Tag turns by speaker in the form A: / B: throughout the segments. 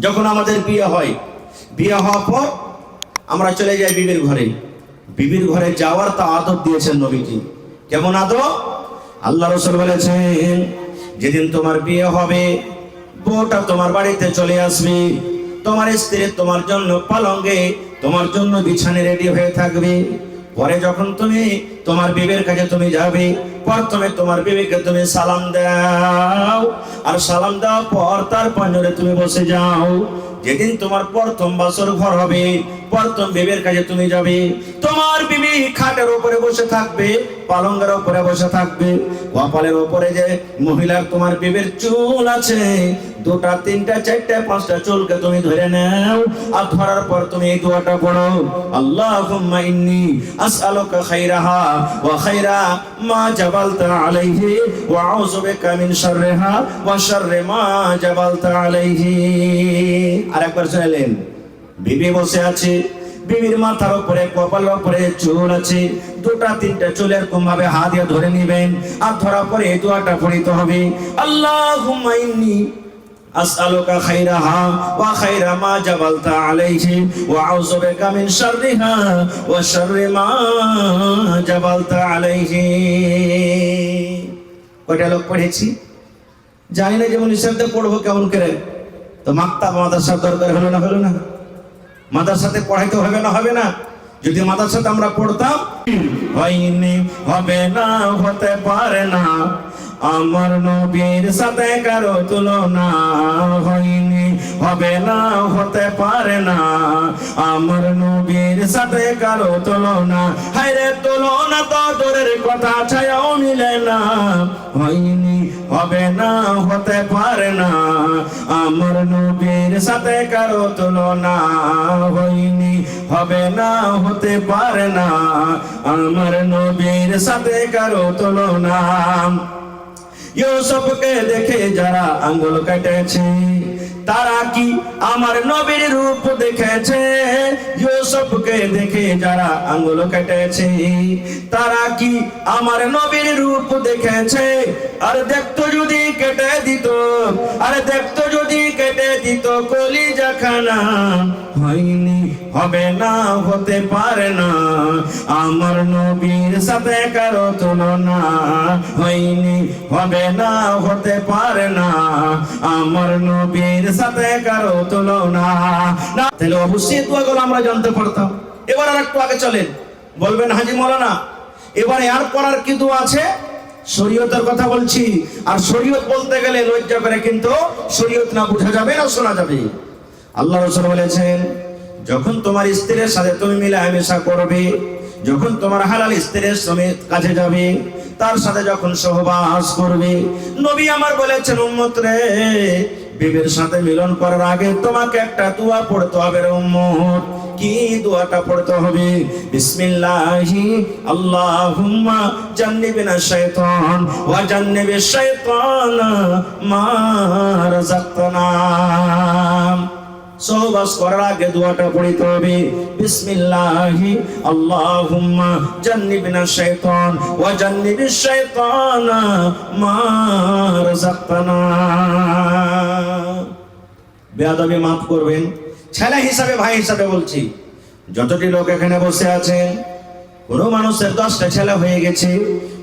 A: যখন আমাদের বিয়ে হয়, বিয়ে হওয়ার পর আমরা চলে যাই বিবির ঘরে। বিবির ঘরে যাওয়ার তা আদব দিয়েছেন নবীজি। কেমন আদব? আল্লাহ রাসূল বলেছেন, যেদিন তোমার বিয়ে হবে বউটা তোমার বাড়িতে চলে আসবে, তোমার স্ত্রী তোমার জন্য পালঙ্গে, তোমার জন্য বিছানে রেডি হয়ে থাকবে। পরে যখন তুমি তোমার বিবির কাছে তুমি যাবে, প্রথমে তোমার বিবিকে তুমি সালাম দাও, আর সালাম দেওয়ার পর তার পাঁজরে তুমি বসে যাও। যেদিন তোমার প্রথম বাসর ঘর হবে, প্রথম বিবির কাছে তুমি যাবে, তোমার বিবি খাটের উপরে বসে থাকবে, পালঙ্গের উপরে বসে থাকবে। কপালের উপরে যে মহিলার তোমার বিবির চুল আছে, দুটা তিনটা চারটা পাঁচটা চুলকে তুমি ধরে নাও, আর ধরার পর তুমি এই দোয়াটা পড়ো, আল্লাহুম্মা ইন্নী আসআলুকা খাইরাহা ওয়া খাইরা মা জাবালতা আলাইহি ওয়া আউযু বিকা মিন শাররিহা ওয়া শাররি মা জাবালতা আলাইহি। আরেকবার শুনলেন, বিবি বসে আছে, বিবির মাথার উপরে কপালের উপরে চুল আছে, দুটা তিনটা চুল এরকম ভাবে হাত দিয়ে ধরে নেবেন, আর ধরার পরে এই দোয়াটা পড়িতে হবে, আল্লাহুম্মা ইন্নী আসআলুকা খাইরাহা ওয়া খাইরা মা জাবালতা আলাইহি ওয়া আউযু বিকা মিন শাররিহা ওয়া শাররি মা জাবালতা আলাইহি। কয়টা লোক পড়েছি জানি না, যেমন হিসাবে পড়বো কেমন করে। তো মাকতাব মাদ্রাসার দরকার হলো না, হলো না? মাদ্রাসাতে পড়াইতে হবে না, হবে না? যদি মাদ্রাসাতে আমরা পড়তাম, হয়নি হবে না, হতে পারে না আমার নবীর সাথে কারো তুলনা, হয়নি হবে না, হতে পারে না আমার নবীর সাথে কারো তুলনা, হায়রে তুলনা তো দূরের কথা, ছায়াও মিলে না, হয়নি হবে না, হতে পারে না আমার নবীর সাথে কারো তুলনা, হয়নি হবে না, হতে পারে না আমার নবীর সাথে কারো তুলনা। ইউসুফকে দেখে যারা আঙ্গুল কেটেছে, তারা কি আমার নবীর রূপ দেখেছে? ইউসুফকে দেখে যারা আঙ্গুল কেটেছে, তারা কি আমার নবীর রূপ দেখেছে? আর দেখতো যদি কেটে দিত, আর দেখতো যদি কেটে দিত কলিজা খানা, হয়নি হবে না, হতে পারে না আমার নবীর সাথে কারো তুলনা, হয়নি হবে না, হতে পারে না আমার নবীর সাথে কারো তুলনা। না তাহলে অবশ্যই দোয়াগুলো আমরা জানতে পারতাম। এবার আর একটু আগে চলেন, বলবেন হাজি মাওলানা এবার আর পড়ার কি দোয়া আছে? শরীয়তের কথা বলছি, আর শরীয়ত বলতে গেলে লজ্জা করে, কিন্তু শরীয়ত না বোঝা যাবে না শোনা যাবে। আল্লাহ রাসূল বলেছেন, যখন তোমার স্ত্রীর সাথে তুমি মেলামেশা করবে, যখন তোমার হালাল স্ত্রীর কাছে যাবে, তার সাথে যখন সহবাস করবে, নবী আমার বলেছেন, উম্মত রে, বিবির সাথে মিলন করার আগে তোমাকে একটা দোয়া পড়তে হবে রে উম্মত। কি দোয়াটা পড়তে হবে? বিসমিল্লাহি আল্লাহুম্মা জান্নিবিনা শাইতান ওয়া জান্নিবিশ শাইতানা মা রাযাকতানা। সহবাস করার আগে দোয়াটা পড়তে হবে, বিসমিল্লাহি আল্লাহুম্মা জান্নিবিনা শাইতান ওয়া জান্নিবিশ শাইতানা মা রাযাকতানা। বেয়াদবি মাফ করবেন, ছেলে হিসাবে ভাই হিসাবে বলছি, যতটি লোক এখানে বসে আছেন, কোনো মানুষের 10টা ছেলে হয়ে গেছে,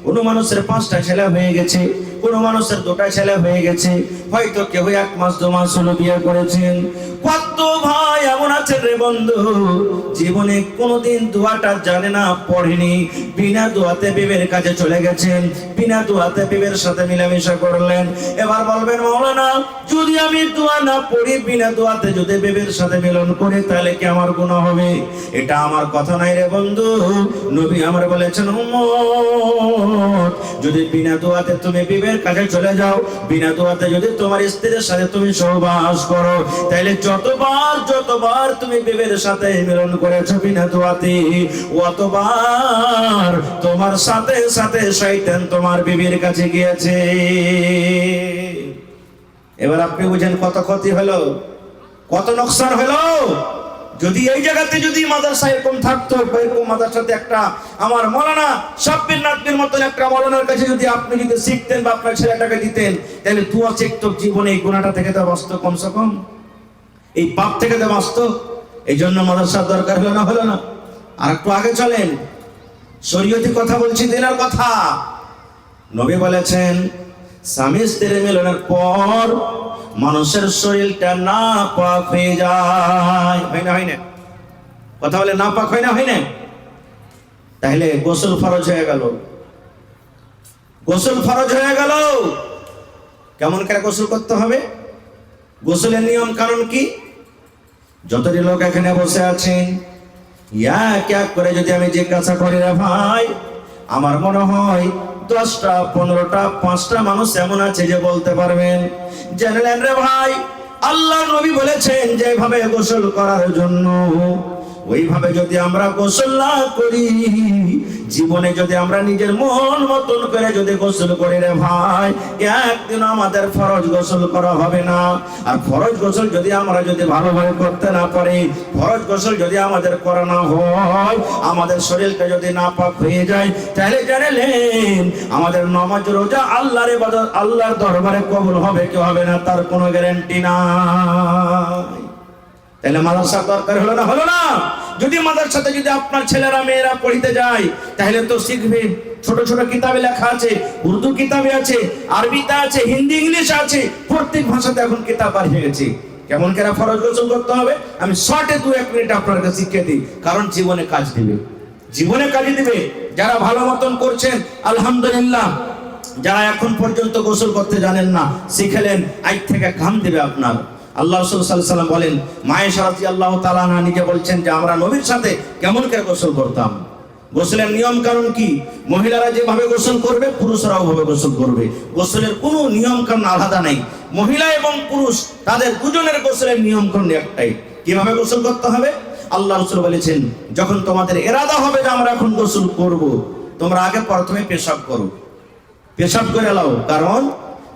A: কোনো মানুষের 5টা ছেলে হয়ে গেছে, কোনো মানুষের 2টা ছেলে হয়ে গেছে, হয়তো কেউ 1 মাস 2 মাস হলো বিয়ে করেছেন। কত ভাই এমন আছেন রে বন্ধু, জীবনে কোনোদিন দোয়াটা জানে না, পড়েনি, বিনা দোয়াতে বিবের কাছে চলে গেছেন, বিনা দোয়াতে বিবের সাথে মিলামেশা করলেন। এবার বলবেন, মাওলানা যদি আমি দোয়া না পড়ি, বিনা দোয়াতে যদি বিবের সাথে মিলন করি, তাহলে কি আমার গুনাহ হবে? এটা আমার কথা নাই রে বন্ধু, নবী আমার বলেছেন, উম্মত যদি বিনা দোয়াতে তুমি বিবের কাছে চলে যাও, বিনা দোয়াতে যদি তোমার স্ত্রীর সাথে তুমি সহবাস করো, তাহলে যতবার তুমি বিবের সাথে মিলন করেছো বিনা দোয়াতে, অতবার তোমার সাথে সাথে শয়তান তোমার বিবির কাছে গিয়েছে। এবার আপনি বুঝেন কত ক্ষতি হলো, কত নোকসান হলো। যদি এই জায়গাতে যদি মাদ্রাসা এরকম থাকতো, এরকম মাদ্রাসাতে একটা আমার মাওলানা সাব্বির নাদবির মতন একটা মাওলানার কাছে যদি আপনি যদি শিখতেন বা আপনার ছেলেটাকে দিতেন, তাহলে দোয়া শিখতো, জীবনে এই গুনাহটা থেকে তো বাঁচত কমসে কম। এই পাপ থেকে তো বাঁচত। এই জন্য মাদ্রাসার দরকার হলো না? আর একটু আগে চলেন, শরীয়তি কথা বলছি, দিনের কথা। নবী বলেছেন স্বামী স্ত্রীর মিলনের পর মানুষের শরীরটা নাপাক হয়ে যায়। হয় না? কথা বলে নাপাক হয় না? তাহলে গোসল ফরজ হয়ে গেল। গোসল ফরজ হয়ে গেল। কেমন করে গোসল করতে হবে? গোসলের নিয়ম কারণ কি? যতটি লোক এখানে বসে আছেন, এক এক করে যদি আমি জিজ্ঞাসা করি রে ভাই, আমার মনে হয় 10টা 15টা 5টা মানুষ এমন আছে যে বলতে পারবেন জানেন রে ভাই, আল্লাহ নবী বলেছেন যে এইভাবে গোসল করার জন্য। ওইভাবে যদি আমরা গোসল না করি, জীবনে যদি আমরা নিজের মন মতন করে যদি গোসল করি রে ভাই, একদিন আমাদের ফরজ গোসল করা হবে না। আর ফরজ গোসল যদি আমরা ভালোভাবে করতে না পারি, ফরজ গোসল যদি আমাদের করা না হয়, আমাদের শরীরটা যদি নাপাক হয়ে যায়, তাহলে জানেন আমাদের নামাজ রোজা আল্লাহর ইবাদত আল্লাহর দরবারে কবুল হবে কি হবে না তার কোনো গ্যারান্টি নাই। তাহলে মাদ্রাসা দরকার হলো না? যদি মাদ্রাসাতে যদি আপনার ছেলেরা মেয়েরা পড়িতে যায়, তাহলে তো শিখবে। ছোট ছোট কিতাবে লেখা আছে, উর্দু কিতাবে আছে, আরবিতে আছে, হিন্দি ইংলিশ আছে, প্রত্যেক ভাষাতে এখন কিতাব বার হয়ে গেছে। কেমন করে ফরজ গোসল করতে হবে আমি শর্টে 2-1 মিনিট আপনার কাছে শিখিয়ে দিই, কারণ জীবনে কাজ দিবে। যারা ভালো মতন করছেন আলহামদুলিল্লাহ, যারা এখন পর্যন্ত গোসল করতে জানেন না, শিখেলেন, আজ থেকে কাম দিবে আপনার। আল্লাহ রাসূল সাল্লাল্লাহু আলাইহি ওয়াসাল্লাম বলেন, মায়েশা রাদিয়াল্লাহু তাআলা আনহা নিজে বলছেন যে আমরা নবীর সাথে কেমন করে গোসল করতাম। গোসলের নিয়ম কারণ কি? মহিলারা যেভাবে গোসল করবে পুরুষরাও ওভাবে গোসল করবে। গোসলের কোনো নিয়ম কারণ আলাদা নাই। মহিলা এবং পুরুষ তাদের দুজনের গোসলের নিয়ম কারণ একটাই। কিভাবে গোসল করতে হবে? আল্লাহ রাসূল বলেছেন, যখন তোমাদের ইরাদা হবে যে আমরা এখন গোসল করব, তোমরা আগে প্রথমে পেশাব করো। পেশাব করে নাও, কারণ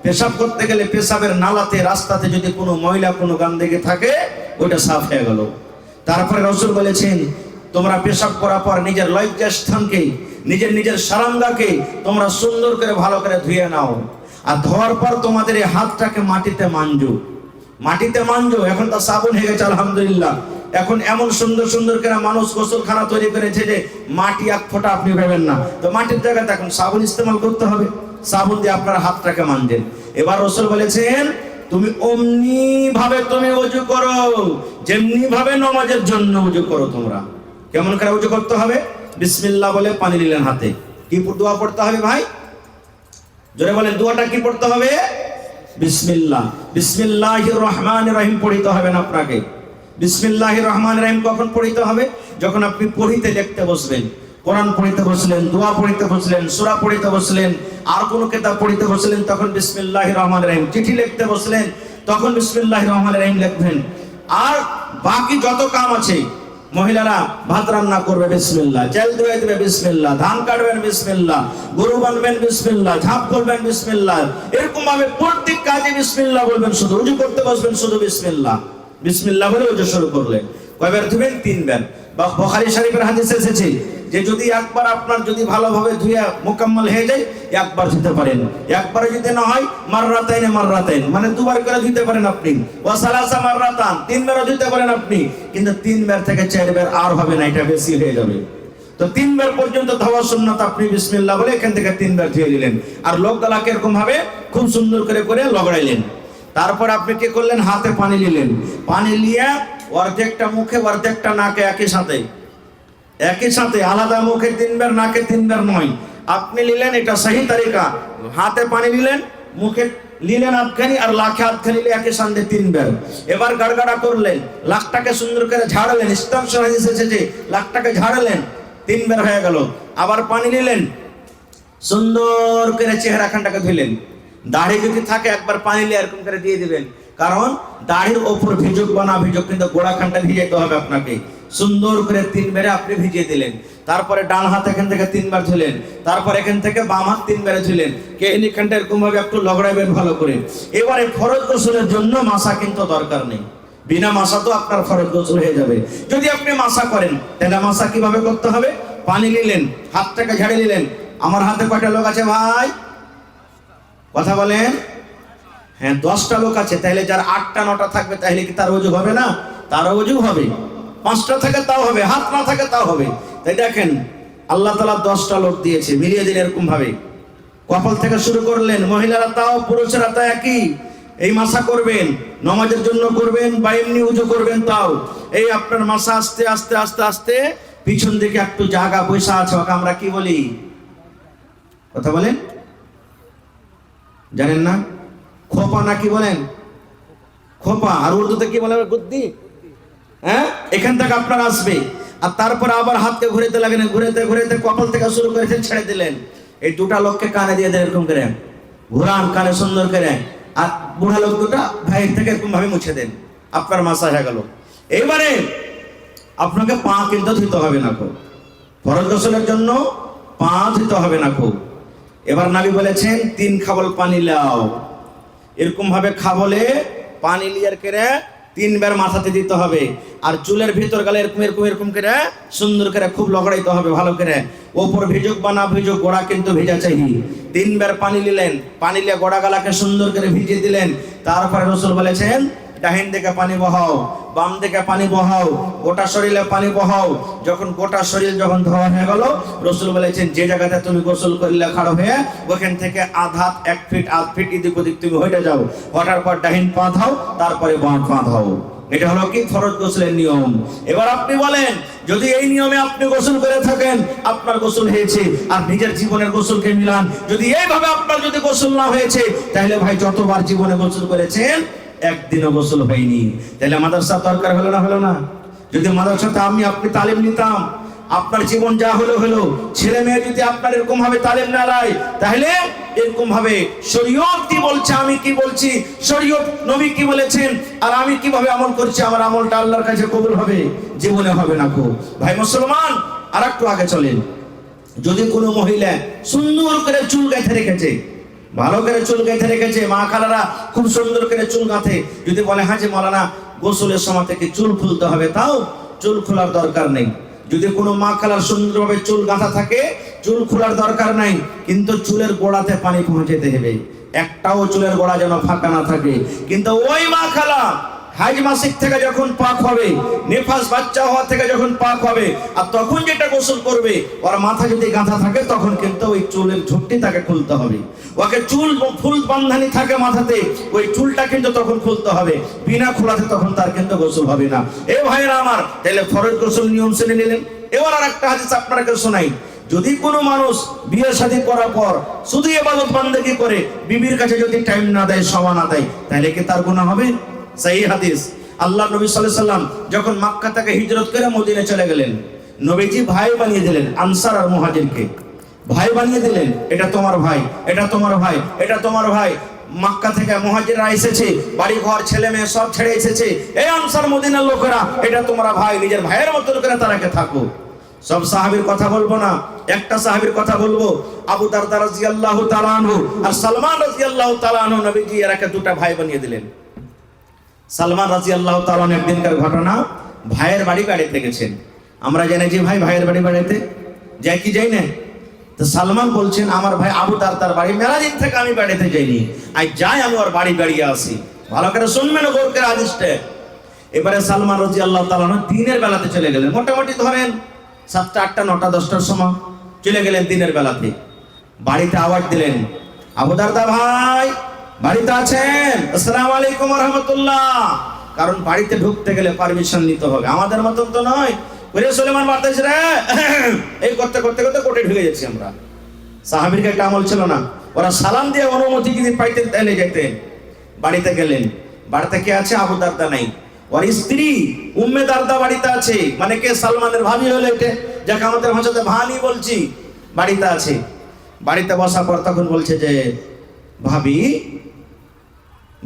A: পেশাব করতে গেলে পেশাবের নালাতে রাস্তাতে যদি কোনো ময়লা কোনো গন্ধকে থাকে, ওটা সাফ হয়ে গেল। তারপরে রাসূল বলেছেন, তোমরা পেশাব করার পর নিজের লজ্জাস্থানকে, নিজের সারাঙ্গাকে তোমরা সুন্দর করে ভালো করে ধুয়ে নাও। আর ধোয়ার পর তোমাদের এই হাতটাকে মাটিতে মাঞ্জো। এখন তো সাবুন হয়ে গেছে আলহামদুলিল্লাহ। এখন এমন সুন্দর সুন্দর করে মানুষ গোসলখানা তৈরি করেছে যে মাটি এক ফোঁটা আপনি পাবেন না। তো মাটির জায়গাতে এখন সাবুন ইস্তেমাল করতে হবে। সাবুন দিয়ে আপনার হাতটাকে মানজেন। এবার রাসূল বলেছেন, তুমি অমনি ভাবে তুমি ওযু করো যেমনি ভাবে নামাজের জন্য ওযু করো। তোমরা কেমন করে ওযু করতে হবে? বিসমিল্লাহ বলে পানি নিলেন হাতে। কি দোয়া পড়তে হবে ভাই? জোরে বলেন, দোয়াটা কি পড়তে হবে? বিসমিল্লাহ। বিসমিল্লাহির রহমানির রহিম পড়িতে হবে না আপনাকে। বিসমিল্লাহির রহমানির রহিম কখন পড়িতে হবে? যখন আপনি পড়িতে লিখতে বসবেন, কোরআন পড়িতে বসলেন, দোয়া পড়িতে বসলেন, সূরা পড়িতে বসলেন, আর কোন কিতাব পড়িতে বসলেন, তখন বিসমিল্লাহির রহমানির রহিম। চিঠি লিখতে বসলেন, তখন বিসমিল্লাহির রহমানির রহিম লিখবেন। আর বাকি যত কাম আছে, মহিলারা ভাত রান্না করবে বিসমিল্লাহ, চাল ধুয়ে দেবে বিসমিল্লাহ, ধান কাটবেন বিসমিল্লাহ, গরু বাঁধবেন বিসমিল্লাহ, ঝাঁপ করবেন বিসমিল্লাহ, এরকম ভাবে প্রত্যেক কাজে বিসমিল্লাহ বলবেন। শুধু ওযু করতে বসবেন, শুধু বিসমিল্লাহ বলে ওযু শুরু করলেন। কয়বার ধুবেন? 3 বার। বুখারী শরীফের হাদিসে এসেছে যে যদি একবার আপনার যদি ভালোভাবে ধুয়ে মোকাম্মল হয়ে যায়, একবার ধুতে পারেন। একবারে যদি না হয় মাররাতাইন, মানে 2 বার করে ধুতে পারেন আপনি। ওয়া সালাসা মাররাতান, 3 বার ধুতে পারেন আপনি। কিন্তু 3 বার থেকে 4 বার আর হবে না, এটা বেশি হয়ে যাবে। তো 3 বার পর্যন্ত ধোয়া সুন্নাত। আপনি বিসমিল্লাহ বলে এখান থেকে 3 বার ধুয়ে দিলেন। আর লোক গলাকে এরকম ভাবে খুব সুন্দর করে লগড়াইলেন। তারপর আপনি কি করলেন? হাতে পানি নিলেন। পানি নিয়ে অর্ধেকটা মুখে অর্ধেকটা নাকে একই সাথে আলাদা মুখে 3 বার, নাকে 3 বার নয়। আপনি নিলেন, এটা সহি তরিকা। হাতে পানি নিলেন, মুখে নিলেন আধখানি, আর লাখে আধখানি নিলে একই সাথে 3 বার। এবার গাড়গাড়া করলেন, লাখটাকে সুন্দর করে ঝাড়লেন। ইসলাম শরীয়ত এসেছে যে লাখটাকে ঝাড়লেন, 3 বার হয়ে গেল। আবার পানি নিলেন, সুন্দর করে চেহারাখানটাকে ধুলেন। দাড়ি যদি থাকে একবার পানি নিয়ে এরকম করে দিয়ে দিবেন, কারণ দাড়ির ওপর ভিজুক বা না ভিজুক, কিন্তু গোড়াখানটা ভিজাইতে হবে আপনাকে। সুন্দর করে 3 বারে আপনি ভিজিয়ে দিলেন। তারপরে ডান হাত এখান থেকে 3 বার ধুলেন, তারপর এখান থেকে বাম হাত 3 বারে ধুলেন। এখানটা এরকম ভাবে একটু লগড়াইবেন ভালো করে। এবারে ফরজ গোসলের জন্য মাসা কিন্তু দরকার নেই। বিনা মাসা তো আপনার ফরজ গোসল হয়ে যাবে। যদি আপনি মাসা করেন, তাহলে মাসা কিভাবে করতে হবে? পানি নিলেন, হাতটাকে ঝাড়ে নিলেন। আমার হাতে কয়টা লোক আছে ভাই? কথা বলেন। হ্যাঁ 10টা লোক আছে, তাহলে যার 8টা 9টা থাকবে তাহলে কি তার ওযু হবে না? তার ওযু হবে। 5টা থাকে তাও হবে, হাত না থাকে তাও হবে। তাই দেখেন আল্লাহ তাআলা 10টা লোক দিয়েছে, মিলিয়ে দিন এরকম ভাবে। কপাল থেকে শুরু করলেন, মহিলারা তাও পুরুষেরা তাও একই। এই মাসা করবেন, নামাজের জন্য করবেন বা এমনি উজু করবেন, তাও এই আপনার মাসা আস্তে আস্তে আস্তে আস্তে পিছন দিকে একটু জায়গা পয়সা আছে, ওকে আমরা কি বলি? কথা বলেন, জানেন না? খোপা না কি বলেন? খোপা। আর উর্দুতে কি বলে? গুদ্দি। হ্যাঁ, এখান থেকে আপনার আসবে, আর তারপর আবার হাতকে ঘুরেতে লাগেন, ঘুরেতে ঘুরেতে কপাল থেকে শুরু করেছেন, ছেড়ে দিলেন। এই 2টা লোককে কানে দিয়ে দেন এরকম করে, ঘুরান কানে সুন্দর করে, আর বুড়া লোক 2টা ভাইয়ের থেকে এরকম ভাবে মুছে দেন, আপনার মাসা হয়ে গেল। এইবারে আপনাকে পা কিন্তু ধুতে হবে না খুব, ফরজ গোসলের জন্য পা ধুতে হবে না খুব। এবার নবী বলেছেন 3 খাবল পানি লাও, এরকম ভাবে খাবলে পানি লিয়ার করে 3 বার মাথাতে দিতে হবে, আর চুলের ভিতর গেলে এরকম এরকম এরকম করে সুন্দর করে খুব লগড়াইতে হবে ভালো করে। ওপর ভিজুক বা না ভিজুক, গোড়া কিন্তু ভেজা চাই। 3 বার পানি নিলেন, পানি নিয়ে গোড়া গালাকে সুন্দর করে ভিজিয়ে দিলেন। তারপরে রাসূল বলেছেন ডাহিন দিকে পানি বহাও, বাম দিকে পানি বহাও, গোটা শরীরে পানি বহাও। যখন গোটা শরীর যখন ধোয়া হয়ে গেল, রাসূল বলেছেন যে জায়গাতে তুমি গোসল করলে খাড়া হয়ে, ওখান থেকে আধা 1 ফিট 1/2 ফিট এদিক ওদিক তুমি হয়ে যাও। হঠার পর ডাহিন পা ধাও, তারপরে বাম পা ধাও। এটা হলো কি ফরজ গোসলের নিয়ম। এবার আপনি বলেন, যদি এই নিয়মে আপনি গোসল করে থাকেন, আপনার গোসল হয়েছে, আর নিজের জীবনের গোসলকে মিলান, যদি এইভাবে আপনার যদি গোসল না হয়েছে, তাহলে ভাই যতবার জীবনে গোসল করেছেন একদিনও গোসল হয়নি। তাহলে মাদ্রাসা দরকার হলো না? হলো না? যদি মাদ্রাসাতে আপনি তালিম নিতাম, আপনার জীবন যা হলো হলো, ছেলে মেয়ে যদি আপনার এরকম ভাবে তালিম না নেয়, তাহলে এরকম ভাবে শরীয়ত কি বলছে, আমি কি বলছি, শরীয়ত নবী কি বলেছেন, আর আমি কিভাবে আমল করছি, আমার আমলটা আল্লাহর কাছে কবুল হবে? জীবনে হবে না গো ভাই মুসলমান। আর একটু আগে চলেন, যদি কোনো মহিলা সুন্দর করে চুল গেঁথে রেখেছে, ভালো করে চুল গেঁথে রেখেছে, মা খালারা খুব সুন্দর করে চুল গাঁথে, যদি বলে হ্যাঁ যে মাওলানা গোসলের সময় থেকে চুল খুলতে হবে, তাও চুল খোলার দরকার নেই। যদি কোনো মা খালার সুন্দরভাবে চুল গাঁথা থাকে, চুল খোলার দরকার নাই, কিন্তু চুলের গোড়াতে পানি পৌঁছাতে হবে, একটাও চুলের গোড়া যেন ফাঁকা না থাকে। কিন্তু ওই মা খালা হাইজ মাসিক থেকে যখন পাক হবে, নেফাস বাচ্চা হওয়া থেকে যখন পাক হবে, আর তখন যেটা গোসল করবে, ওর মাথা যদি গাঁথা থাকে, তখন কিন্তু ওই চুলের ঝুঁটি তাকে খুলতে হবে। ওকে চুল ফুল বান্ধানি থাকে মাথাতে, ওই চুলটা কিন্তু তখন খুলতে হবে, বিনা খোলাতে তখন তার কিন্তু গোসল হবে না। এ ভাইরা আমার, তাহলে ফরজ গোসল নিয়ম শুনে নিলেন। এবার আর একটা হাদিস আপনাকে শোনাই। যদি কোনো মানুষ বিয়ে শাদী করার পর শুধু ইবাদত বান্দেগি করে, বিবির কাছে যদি টাইম না দেয়, সময় না দেয়, তাহলে কি তার গুনাহ হবে? সহিহ হাদিস। আল্লাহ নবী সাল্লাল্লাহু আলাইহি সাল্লাম যখন মক্কা থেকে হিজরত করে মদিনায় চলে গেলেন, নবীজি ভাই বানিয়ে দিলেন আনসার আর মুহাজিরকে, ভাই বানিয়ে দিলেন। এটা তোমার ভাই, এটা তোমার ভাই, এটা তোমার ভাই। মক্কা থেকে মুহাজিররা এসেছে, বাড়ি ঘর ছেলে মেয়ে সব ছেড়ে এসেছে। এই আনসার মদিনার লোকেরা, এটা তোমরা ভাই, নিজের ভাইয়ের মতো করে তারাকে থাকো। সব সাহাবীর কথা বলবো না, একটা সাহাবীর কথা বলবো, আবু দারদা রাদিয়াল্লাহু তাআলা আনহু আর সালমান রাদিয়াল্লাহু তাআলা আনহু। নবীজি এরাকে 2টা ভাই বানিয়ে দিলেন। সালমান রাদিয়াল্লাহু তাআলা একদিনকার ঘটনা, ভাইয়ের বাড়ি বেড়াতে গেছেন। আমরা জানি যে ভাই ভাইয়ের বাড়ি বেড়াতে যায় কি যাই না? তো সালমান বলছেন, আমার ভাই আবু দারদার বাড়ি মেলা দিন থেকে আমি বেড়াতে যাইনি, আজ যাই আমি ওর বাড়ি বেড়িয়ে আসি। ভালো করে শুনবেন গোর করে হাদিসটা। এবারে সালমান রাদিয়াল্লাহু তাআলা দিনের বেলাতে চলে গেলেন, মোটামুটি ধরেন 7টা 8টা 9টা 10টার সময় চলে গেলেন দিনের বেলাতে। বাড়িতে আওয়াজ দিলেন, আবু দারদা ভাই বাড়িতে আছেন? আসসালামু আলাইকুম ওয়া রাহমাতুল্লাহ। কারণ বাড়িতে ঢুকতে গেলে পারমিশন নিতে হবে, আমাদের মতন তো নয়। ওরে সুলেমান বাড়তেছ রে, এই করতে করতে করতে কোটে ঢুকে যাচ্ছি আমরা। সাহাবীর একটা আমল ছিল না, ওরা সালাম দিয়ে অনুমতি যদি পাইতেন তাহলে যেতেন। বাড়িতে গেলেন, বাড়িতে কে আছে? আবু দারদা নাই, ওর স্ত্রী উম্মে দারদা বাড়িতে আছে। মানে কে? সালমানের ভাবি হলো এটা, যাকে আমাদের ভাষাতে ভানি বলছি, বাড়িতে আছে। বাড়িতে বসার পর তখন বলছে যে, ভাবি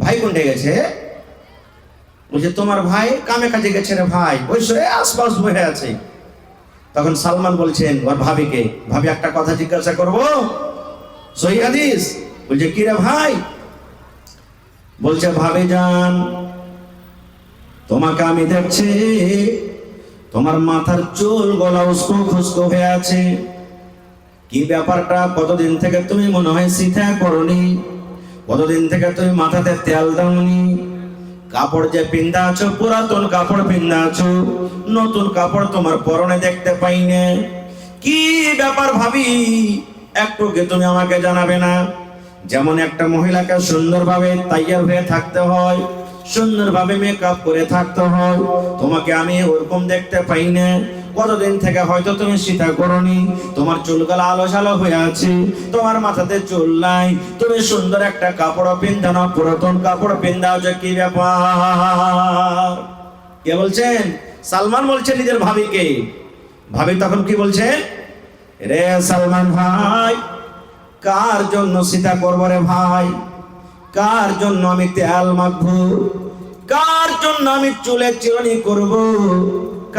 A: ভাই কোনটা গেছে? বলছে তোমার ভাই কামে কাজে গেছে রে ভাই, ওই আশপাশ বসে আছে। তখন সালমান বলছেন ওর ভাবিকে, ভাবি একটা কথা জিজ্ঞাসা করবো, সহিহ হাদিস। বলছে কি রে ভাই? বলছে ভাবি জান, তোমাকে আমি দেখছি, তোমার মাথার চুল গলা উস্কো খুস্কো হয়ে আছে, কি ব্যাপারটা? কতদিন থেকে তুমি মনে হয় সিথা করনি, কতদিন থেকে তুমি মাথাতে তেল দাওনি, কাপড় যে পিন্দা আছো পুরাতন কাপড় পিন্দা আছো, নতুন কাপড় তোমার পরনে দেখতে পাই না। কি ব্যাপার ভাবি, একটু কি তুমি আমাকে জানাবে না? যেমন একটা মহিলাকে সুন্দরভাবে তৈয়ার হয়ে থাকতে হয়, সুন্দরভাবে মেকআপ করে থাকতে হয়, তোমাকে আমি ওরকম দেখতে পাই না। কতদিন থেকে হয়তো তুমি সীতা করনি, তোমার চুলগুলো আলো সালো হয়ে আছে, তোমার মাথাতে চুল নাই, তুমি সুন্দর একটা কাপড় পিন্ধানো, পুরাতন কাপড় পিন্ধাও, যে কি ব্যাপার? কে বলছেন? সালমান বলছেন নিজের ভাবিকে। ভাবি তখন কি বলছেন? রে সালমান ভাই, কার জন্য সীতা করবো রে ভাই? কার জন্য আমি তেল মাখবো? কার জন্য আমি চুলে চিরুনি করব?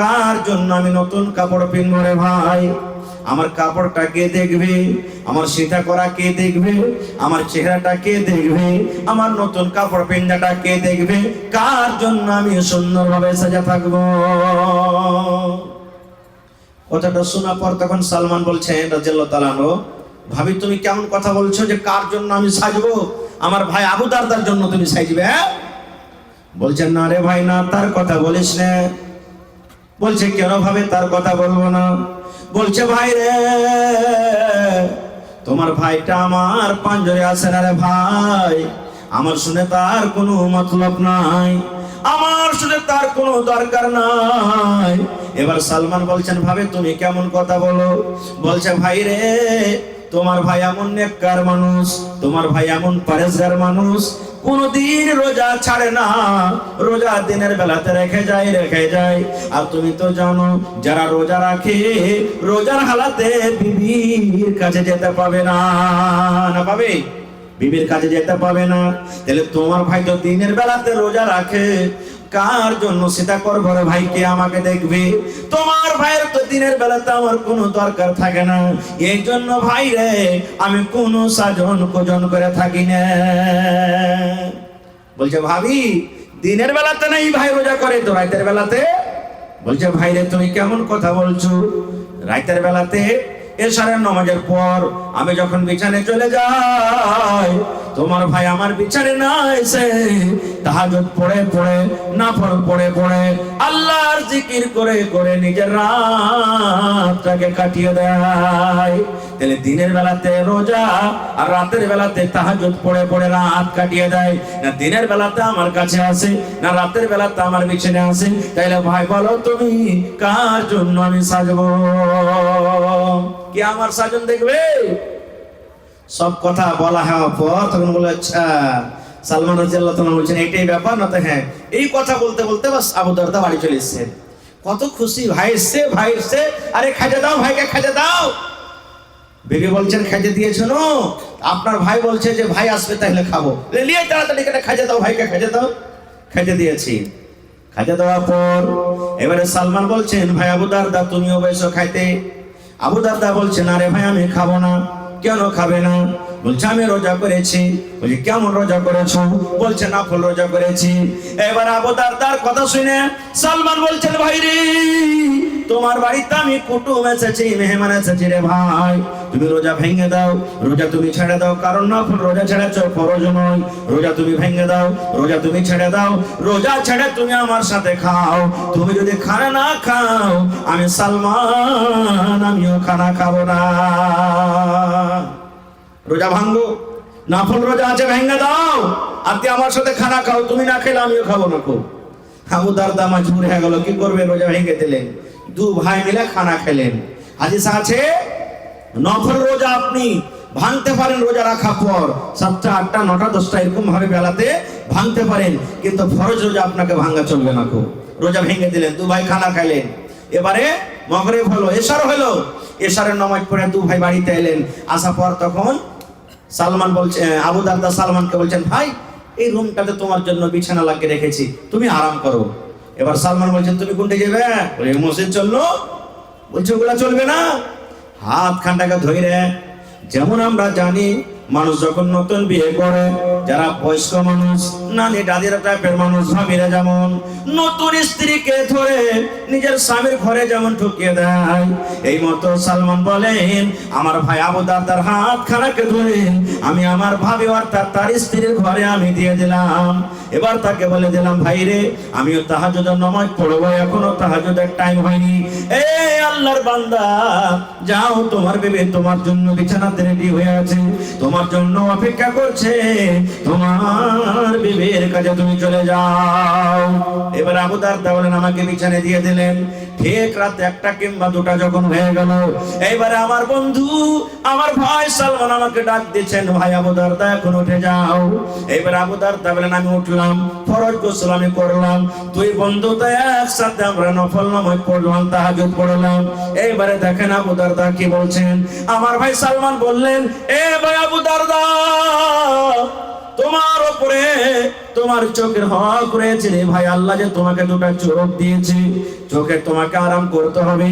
A: কার জন্য আমি নতুন কাপড় পিনবো রে ভাই? আমার কাপড়টা কে দেখবে? আমার সীতা করা কে দেখবে? আমার চেহারাটা কে দেখবে? আমার নতুন কাপড় পিন্ধাটা কে দেখবে? কার জন্য আমি সুন্দরভাবে সাজা থাকবো? কথাটা শোনার পর তখন সালমান বলছেন রাদিয়াল্লাহু তাআলা আনহু, ভাবি তুমি কেমন কথা বলছো যে কার জন্য আমি সাজবো? আমার ভাই আবু দারদার জন্য তুমি সাজবে? বলছেন না রে ভাই না, তার কথা বলিস না। বলছে কেন ভাবে তার কথা বলবো না? বলছে ভাই রে, তোমার ভাইটা আমার পাঞ্জরে আছে না রে ভাই, আমার শুনে তার কোনো মতলব নাই, আমার শুনে তার কোনো দরকার নাই। এবার সালমান বলছেন ভাবে তুমি কেমন কথা বলো? বলছে ভাই রে, তোমার ভাই এমন নেককার মানুষ, তোমার ভাই এমন পরেশগার মানুষ, কোনদিন রোজা ছাড়ে না, রোজা দিনের বেলাতে রেখে যায়। আর তুমি তো জানো যারা রোজা রাখে, রোজার হালাতে বিবির কাছে যেতে পাবে না। না পাবে? বিবির কাছে যেতে পাবে না। তাহলে তোমার ভাই তো দিনের বেলাতে রোজা রাখে, কার জন্য সেটা করবো রে ভাই? কে আমাকে দেখবে? তোমার ভাইয়ের তো দিনের বেলাতে আমার কোনো দরকার থাকে না, এই জন্য ভাই রে আমি কোনো সাজন কোজন করে থাকি না। বলছে ভাবি দিনের বেলাতে নাই ভাই রোজা করে, তো রাতের বেলাতে? বলছে ভাই রে তুমি কেমন কথা বলছো? রাতের বেলাতে এশারের নামাজের পর আমি যখন বিছানায় চলে যাই, তোমার ভাই আমার বিছানায় না এসে তাহাজ্জুদ পড়ে নাফল পড়ে আল্লাহর জিকির করে নিজের রাতটাকে কাটিয়ে দেয়। তাহলে দিনের বেলাতে রোজা আর রাতের বেলাতে তাহাজ্জুদ পড়ে রাত কাটিয়ে দেয়, না দিনের বেলাতে আমার কাছে আসে, না রাতের বেলাতে আমার বিছানায় আসে? তাইলে ভাই বলো তুমি কার জন্য আমি সাজবো? কে আমার সাজন দেখবে? সব কথা বলা হওয়ার পর তখন বলে আচ্ছা, সালমান রাদিয়াল্লাহু তাআলা বলছেন এটাই ব্যাপার না? তো হ্যাঁ। এই কথা বলতে বাস আবু দারদা বাড়ি চলে এসেছেন। কত খুশি, ভাই এসছে, আরে খাইতে দাও, ভাইকে খাইতে দাও। বিবি বলছেন খাইতে দিয়েছো না? আপনার ভাই বলছে যে ভাই আসবে তাহলে খাবো, নিয়ে তাড়াতাড়ি খাইতে দাও, ভাইকে খাইতে দাও। খাইতে দিয়েছি। খাইতে দেওয়ার পর এবারে সালমান বলছেন ভাই আবু দারদা তুমিও বসো খাইতে। আবু দারদা বলছেন আরে ভাই আমি খাবো না। কেন খাবে না? বলছে আমি রোজা করেছি। বলছি কেমন রোজা করেছো? বলছে নাফল রোজা করেছি। এবার আবু দারদার কথা শুনে সালমান বলছেন ভাই রে, তোমার বাড়িতে আমি কুটুম এসেছি, মেহমান এসেছি রে ভাই, তুমি রোজা ভেঙে দাও, রোজা তুমি ছেড়ে দাও, কারণ নাফল রোজা ছেড়েছো, ফরজ নয়। রোজা তুমি ভেঙে দাও, রোজা তুমি ছেড়ে দাও, রোজা ছেড়ে তুমি আমার সাথে খাও। তুমি যদি খানা না খাও, আমি সালমান আমিও খানা খাবো না। রোজা ভাঙবো, নাফল রোজা আছে ভেঙে দাও, আর আমার সাথে খানা খাও, তুমি না খেলে আমিও খাবো না। আবু দারদা মজবুর হয়ে গেল, কি করবে? রোজা ভেঙে দিলেন। দু ভাই মিলে খানা খেলেন। হাদিস আছে নফল রোজা আপনি ভাঙতে পারেন রোজা রাখা পর, 7টা 8টা 9টা 10টা এরকম ভাবে বেলাতে ভাঙতে পারেন, কিন্তু ফরজ রোজা আপনাকে ভাঙা চলবে না। রোজা ভেঙে দিলেন, দু ভাই খানা খাইলেন। এবারে মাগরিব হলো, এশার হলো, এশারের নামাজ পড়ে দু ভাই বাড়িতে এলেন। আসার পর তখন সালমান বলছে, আবু দারদা সালমানকে বলছেন ভাই এই রুমটাতে তোমার জন্য বিছানা লাগিয়ে রেখেছি, তুমি আরাম করো। এবার সালমান বলছেন তুমি কোনটা যাবে? বলে মসজিদ চললো। বলছে ওগুলা চলবে না। হাত খানটাকে ধরে, যেমন আমরা জানি মানুষ যখন নতুন বিয়ে করে, যারা বয়স্ক মানুষ, নানি দাদির টাইপের মানুষ, ভাবিরা যেমন নতুন স্ত্রীকে ধরে নিজের স্বামীর ঘরে যেমন ঢুকিয়ে দেয়, এই মতো সালমান বলেন আমার ভাই আবু দারদার হাত খানাকে ধরে আমি আমার ভাবি অর্থাৎ তার স্ত্রীর ঘরে আমি দিয়ে দিলাম। এবার তাকে বলে দিলাম, ভাই রে, আমিও তাহাজ্জুদের নামাজ পড়বো, এখনো তাহাজ্জুদের টাইম হয়নি। এই আল্লাহর বান্দা, যাও, তোমার বিবি তোমার জন্য বিছানাতে রেডি হয়ে আছে, তোমার জন্য অপেক্ষা করছে, তোমার বিবির কাছে তুমি চলে যাও। এবার আবু দারদা বলেন আমাকে বিছানে দিয়ে দিলেন। ঠিক রাত 1টা কিংবা 2টা যখন হয়ে গেল, এইবারে আমার বন্ধু আমার ভাই সালমান আমাকে ডাক দিচ্ছেন, ভাই আবু দারদা এখন উঠে যাও। এইবার আবু দারদা বলেন আমি উঠলাম, ফরজ গোসল আমি করলাম, দুই বন্ধু তো একসাথে আমরা নফল নামাজ পড়লাম, তাহাজ্জুদ পড়লাম। এইবারে দেখেন আবু দারদা কি বলছেন। আমার ভাই সালমান বললেন, এ ভাই আবু দারদা, তোমার উপরে তোমার চোখের হক রয়েছে রে ভাই। আল্লাহ যে তোমাকে 2টা চোখ দিয়েছে, চোখে তোমাকে আরাম করতে হবে।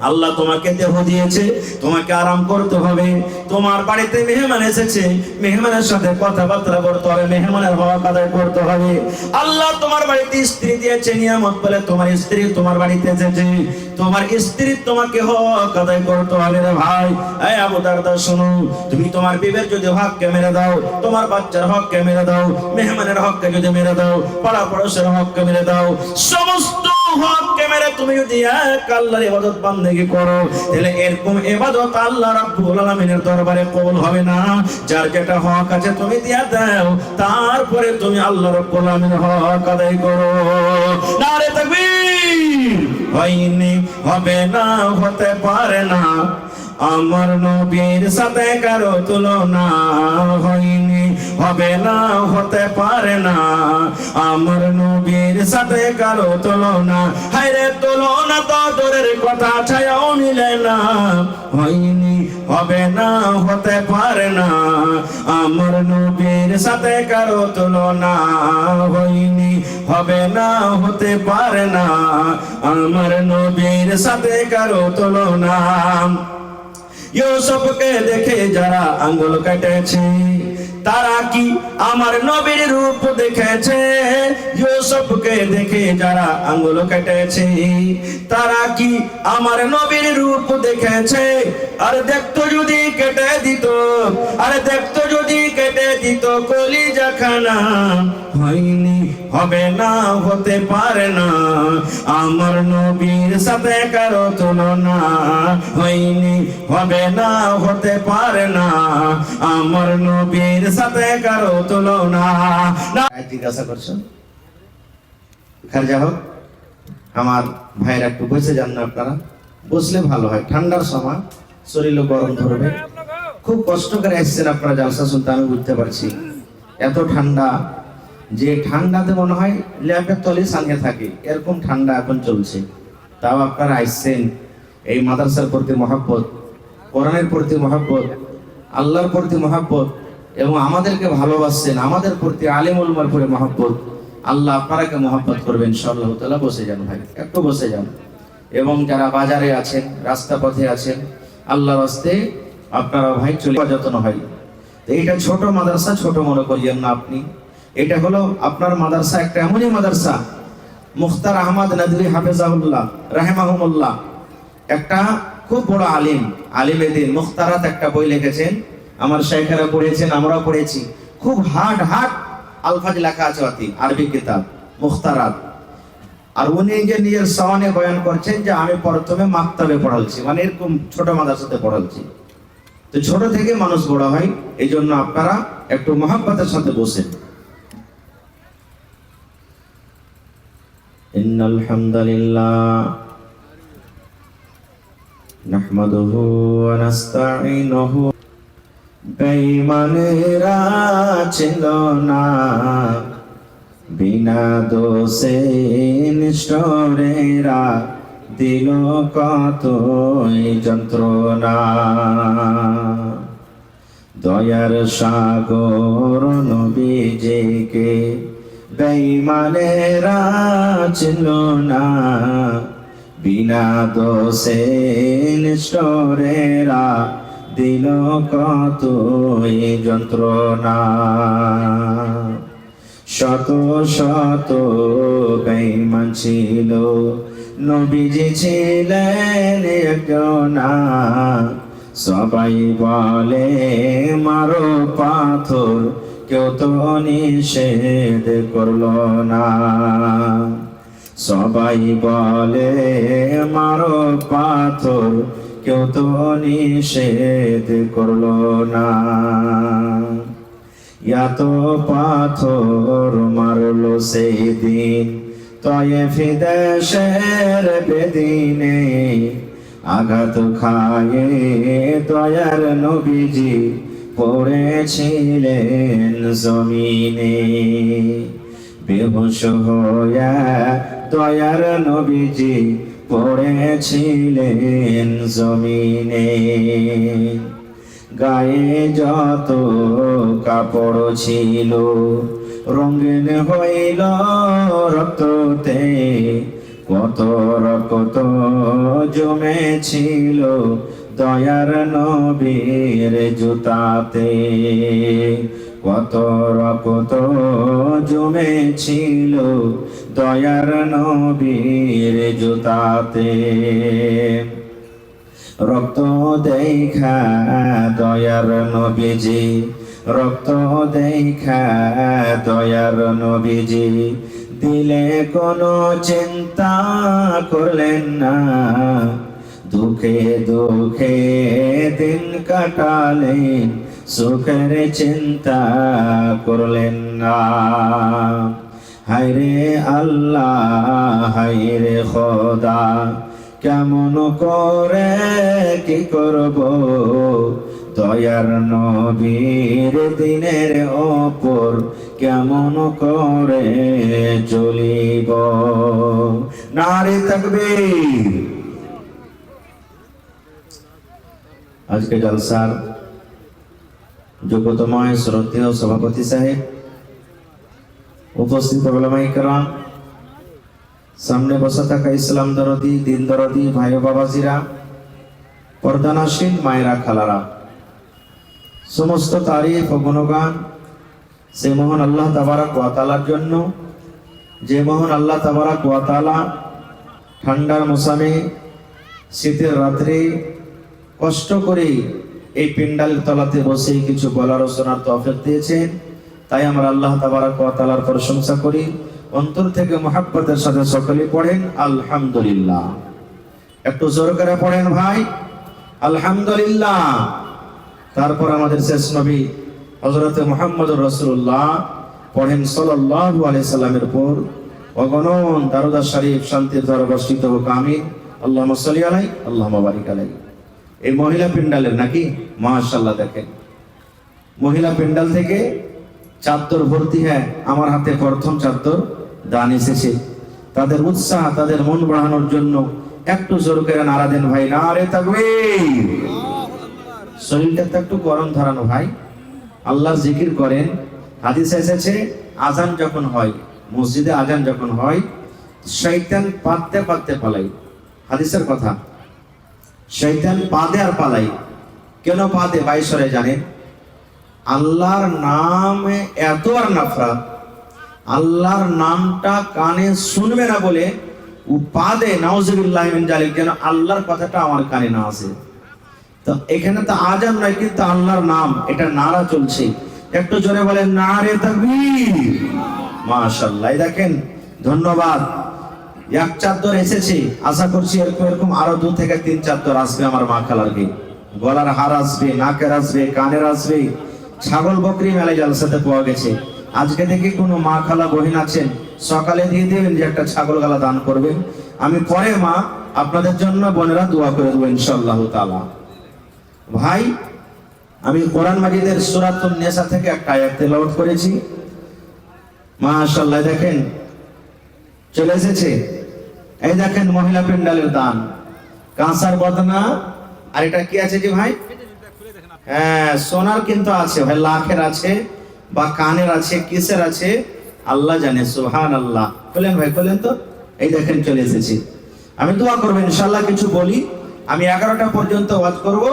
A: আল্লাহ তোমাকে দেহ দিয়েছে, তোমাকে আরাম করতে হবে। তোমার বাড়িতে মেহমান এসেছে, মেহমানের সাথে কথাবার্তা করতে হবে, মেহমানের হক আদায় করতে হবে। আল্লাহ তোমার বাড়িতে স্ত্রী দিয়েছে, নিয়ামত বলে তোমার স্ত্রী তোমার বাড়িতে এসেছে, তোমার স্ত্রী তোমাকে হক আদায় করতে হবে রে ভাই। এই আবু দারদা শোনো, তুমি তোমার বিবের যদি হককে মেরে দাও, তোমার বাচ্চার হককে মেরে দাও, মেহমানের হককে যদি মেরে দাও, পাড়া পড়োশের হককে মেরে দাও, সমস্ত হককে মেরে তুমি যদি এক আল্লাহর ইবাদত বান্দেগি করো, তাহলে এরকম ইবাদত আল্লাহ রাব্বুল আলামিনের দরবারে কবুল হবে না। যার যেটা হক আছে তুমি দিয়া দাও, তারপরে তুমি আল্লাহ রাব্বুল আলামিনের হক আদায় করো। নারে তাকবীর! হয়নি, হবে না, হতে পারে না, আমার নবীর সাথে কারো তুলনা। হয়নি, হবে না, হতে পারে না, আমার নবীর সাথে কারো তুলনা। হায়রে তুলনা তো দূরের কথা, ছায়াও মিলে না। হয়নি, হবে না, হতে পারে না, আমার নবীর সাথে কারো তুলনা। হয়নি, হবে না, হতে পারে না, আমার নবীর সাথে কারো তুলনা। ইউসুফকে দেখে যারা আঙ্গুল কেটেছে, তারা কি আমার নবীর রূপ দেখেছে? ইউসুফকে দেখে যারা আঙ্গুল কেটেছে, তারা কি আমার নবীর রূপ দেখেছে? আর দেখতো যদি কেটে দিত, আর দেখতো যদি কেটে দিত কলিজা খানা। হয়নি, হবে না, হতে পারে না, আমার নবীর সাথে কারো তুলনা। হয়নি, হবে না, হতে পারে না, আমার নবীর সাথে কারো তুলনা। জিজ্ঞাসা করছো, খারজা হোক, আমার ভাইরা একটু বসে যান না, আপনারা বসলে ভালো হয়। ঠান্ডার সময় শরীরে গরম ধরবে, খুব কষ্ট করে এসেছেন আপনারা জালসা শুনতে, আমি বুঝতে পারছি। এত ঠান্ডা যে ঠান্ডাতে মনে হয় ল্যাপের তলে সাঙ্গে থাকে, এরকম ঠান্ডা এখন চলছে। তাও আপনারা আসছেন, এই মাদ্রাসার প্রতি মহব্বত, কোরআনের প্রতি মহব্বত, আল্লাহর প্রতি মহব্বত, এবং আমাদেরকে ভালোবাসছেন, আমাদের প্রতি আলিম উলমার প্রতি মহব্বত। আল্লাহ আপনারাকে মহব্বত করবেন ইনশাআল্লাহ তাআলা। বসে যান ভাই, একটু বসে যান। এবং যারা বাজারে আছেন, রাস্তা পথে আছেন, আল্লাহর রাস্তে আপনারা ভাই চলে যত্ন হয়। এইটা ছোট মাদ্রাসা, ছোট মনে করিয়েন না আপনি। এটা হলো আপনার মাদ্রাসা, একটা এমনই মাদ্রাসা, মুখতার আহমদ নদভী হাফেজাহুল্লাহ রাহিমাহুমুল্লাহ, একটা খুব বড় আলিম, আলিমে দ্বীন, মুখতারাত একটা বই লিখেছেন। আমার শাইখেরা পড়েছেন, আমরাও পড়েছি। খুব হার্ড আলফাজ লেখা আছে, অতি আরবি কিতাব মুখতারাত। আর উনি যে নিজের সওয়ানে বয়ান করছেন যে আমি প্রথমে মাকতাবে পড়াচ্ছি, মানে এরকম ছোট মাদ্রাসাতে পড়াচ্ছি। তো ছোট থেকে মানুষ বড় হয়, এই জন্য আপনারা একটু মহব্বতের সাথে বসেন। ইন্নাল হামদালিল্লাহ নাহমাদুহু ওয়া নাস্তাঈনুহু। বেঈমানেরা ছিল না বিনা দোষে, নিষ্ঠুরেরা দিল কতই যন্ত্রণা। দয়ার সাগর নবীজিকে বেঈমানেরা ছিল না বিনা দোষে, নিষ্ঠুরেরা দিল কতই যন্ত্রণা। শত শত বেঈমান ছিল, নবীজি ছিলেন একজনা। সবাই বলে মারো পাথর, কেউ তো নিষেধ করলো না। সবাই বলে মারো পাথর, কেউ তো নিষেধ করলো না। এত পাথর মারলো সেই দিন তয়েফ দেশের বেদিনে। আঘাত খায়ে দয়ার নবীজি পড়েছিলেন জমিনে। বেহুশ হয়ে দয়ার নবীজি পড়েছিলেন জমিনে। গায়ে যত কাপড় ছিল রঙিন হইল রক্ততে। কত রক্ত জমেছিল দয়ার নবীর জুতাতে। কত রক্ত জমেছিল দয়ার নবীর জুতাতে। রক্ত দেখা দয়ার নবীজি, রক্ত দেখা দয়ার নবীজি দিলে কোনো চিন্তা করলেন না। দুঃখে দুঃখে দিন কাটালেন, সুখের চিন্তা করলেন না। হায়রে আল্লাহ হায়রে খোদা, কেমন করে কি করব দয়ার নবীর দিনের ওপর কেমন করে চলিব। নারে তাকবীর। আজকে জলসার যোগ্যতময় শ্রদ্ধেয় সভাপতি সাহেব, উপস্থিত উলামায়ে কেরাম, সামনে বসে থাকা ইসলাম দরদি, দিন দরদি ভাই ও বাবাজিরা, পর্দানাসীন মায়েরা, খালারা, সমস্ত তারিফ ও গুণগান সে মহান আল্লাহ তাবারাক ওয়া তাআলার জন্য, যে মহান আল্লাহ তাবারাক ওয়া তাআলা ঠান্ডার মৌসুমে শীতের রাত্রে কষ্ট করে এই পিন্ডালের তলাতে বসে কিছু বলার ও শোনার তৌফিক দিয়েছেন। তাই আমরা আল্লাহ তাবারাক ওয়া তাআলার প্রশংসা করি, অন্তর থেকে মহাব্বতের সাথে সকলে পড়েন আলহামদুলিল্লাহ। একটু জোর করে পড়েন ভাই আলহামদুলিল্লাহ। তারপর আমাদের শেষ নবী হযরত মুহাম্মদুর রাসূলুল্লাহ পড়েন সাল্লাল্লাহু আলাইহি সাল্লামের উপর অগণন দারুদ শরীফ শান্তির ধারা বর্ষিত হোক, আমিন। আল্লাহুম্মা সাল্লি আলাইহি আল্লাহুম্মা বারিক আলাইহি। এই মহিলা পিন্ডালের নাকি মাশাআল্লাহ, দেখেন মহিলা পিন্ডাল থেকে চাদর ভর্তি। হ্যাঁ, আমার হাতে প্রথম চাদর দান এসেছে। তাদের উৎসাহ, তাদের মন বাড়ানোর জন্য একটু জোর করে নারা দেন ভাই, নারে তাকবীর। শরীরটা তো একটু গরম ধরানো ভাই, আল্লাহর জিকির করেন। হাদিসে এসেছে আজান যখন হয়, মসজিদে আজান যখন হয়, শয়তান পাততে পাততে পালাই। হাদিসের কথা, শয়তান পাদে আর পালাই। কেন পাদে? বাইশরে জানেন, আল্লাহর নামে এত আর নফরত, আল্লাহর নামটা কানে শুনবে না বলে ও পাদে নাউজুবিল্লাহ মিন জালিক, যেন আল্লাহর কথাটা আমার কানে না আসে। তো এখানে তো আজান নয়, কিন্তু আল্লাহর নাম, এটা নারা চলছে। একটু জোরে বলেন নারে তাকবীর। মাশাআল্লাহ। দেখেন, ধন্যবাদ। এক চাদর এসেছে, আশা করছি এরকম আরো 2 থেকে 3 চাদর আসবে আমার মা খালারকে। গলার হার আসবে, নাকের আসবে, কানের আসবে। ছাগল বকরি মেলায় জালসাতে পাওয়া গেছে। আজকে থেকে কোনো মা খালা বহিন আছেন, সকালে দিয়ে দেবেন যে একটা ছাগল গালা দান করবেন। আমি পরে মা আপনাদের জন্য বোনেরা দোয়া করে দেবো ইনশাআল্লাহ তাআলা। ভাই, আমি কোরআন মাজিদের সূরাতুন নিসা থেকে একটা আয়াত তেলাওয়াত করেছি। মাশাআল্লাহ, দেখেন চলে এসেছে। এই দেখেন মহিলা প্যান্ডেলের দান, কাঁসার বদনা। আর এটা কি আছে জি ভাই? হ্যাঁ, সোনার কিন্তু আছে ভাই, লাখের আছে বা কানের আছে, কিসের আছে আল্লাহ জানে। সুবহানাল্লাহ। বলেন ভাই, বলেন তো। এই দেখেন চলে এসেছি। আমি দোয়া করবো ইনশাআল্লাহ। কিছু বলি, আমি 11টা পর্যন্ত ওয়াজ করব,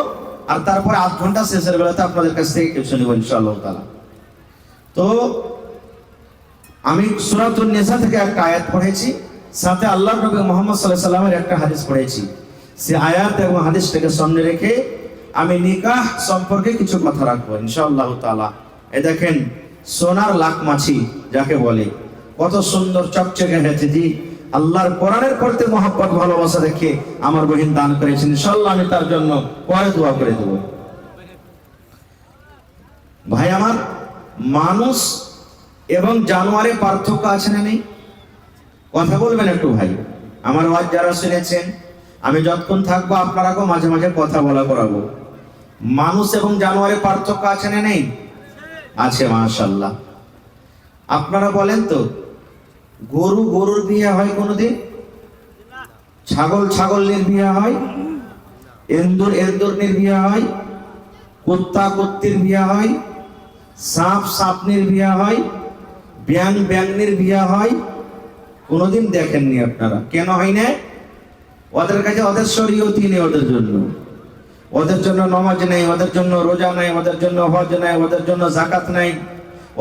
A: আর তারপরে আধ ঘন্টা শেষের বেলাতে আপনাদের কাছ থেকে কিছু নিব ইনশাআল্লাহ তাআলা। তো আমি সূরাতুন নিসা থেকে একটা আয়াত পড়েছি, সাথে আল্লাহর নবী মুহাম্মদ সাল্লাল্লাহু আলাইহি ওয়াসাল্লামের একটা হাদিস পড়েছি। সেই আয়াত এবং হাদিসটাকে সামনে রেখে আমি নিকাহ সম্পর্কে কিছু কথা রাখবো ইনশাআল্লাহ তাআলা। এই দেখেন সোনার লাখমাছি যাকে বলে, কত সুন্দর চকচকে হয়েছে জি। আল্লাহর কোরআনের প্রতি মহব্বত ভালোবাসা দেখে আমার বহিন দান করেছেন, ইনশাআল্লাহ আমি তার জন্য পরে দোয়া করে দেব। ভাই আমার, মানুষ এবং জানোয়ারের পার্থক্য আছে না নেই? কথা বলবেন একটু ভাই। আমার ওয়াজ যারা শুনেছেন, আমি যতক্ষণ থাকবো আপনারাকেও মাঝে মাঝে কথা বলা করাবো। মানুষ এবং জানোয়ারের পার্থক্য আছে না নেই? আছে, মাশাআল্লাহ। আপনারা বলেন তো, গরুর বিয়ে হয় কোনোদিন? ছাগলের বিয়ে হয়? এন্দুরের বিয়ে হয়? কুত্তির বিয়ে হয়? সাপের বিয়ে হয়? ব্যাঙের বিয়ে হয়? কোনোদিন দেখেননি আপনারা। কেন হয় না? ওদের কাছে ওদের শরীয়ত নেই, ওদের জন্য নামাজ নেই, ওদের জন্য রোজা নেই, ওদের জন্য হজ নেই, ওদের জন্য যাকাত নেই,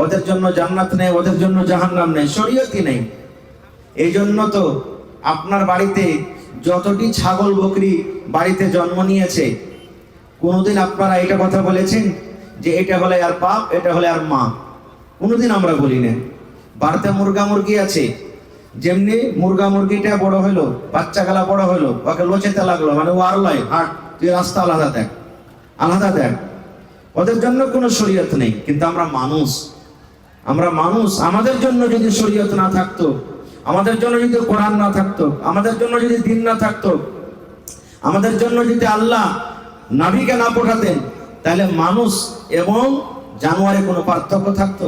A: ওদের জন্য জান্নাত নেই, ওদের জন্য জাহান্নাম নেই, শরীয়তই নেই। এই জন্য তো আপনার বাড়িতে যতটি ছাগল বকরি বাড়িতে জন্ম নিয়েছে, কোনোদিন আপনারা এটা কথা বলেছেন যে এটা হলে আর বাপ, এটা হলে আর মা? কোনোদিন আমরা বলি না। বাড়িতে মুরগি আছে, যেমনি মুরগিটা বড় হলো, বাচ্চা গেলা বড় হলো, ওকে লোচেতে লাগলো, মানে ও আর লয়, হাট তুই রাস্তা আলাদা দেখ। ওদের জন্য কোনো শরীয়ত নেই। কিন্তু আমরা মানুষ, আমাদের জন্য যদি শরীয়ত না থাকতো, আমাদের জন্য যদি কোরআন না থাকতো, আমাদের জন্য যদি দ্বীন না থাকতো, আমাদের জন্য যদি আল্লাহ নবীকে না পাঠাতেন, তাহলে মানুষ এবং জানোয়ারে কোনো পার্থক্য থাকতো?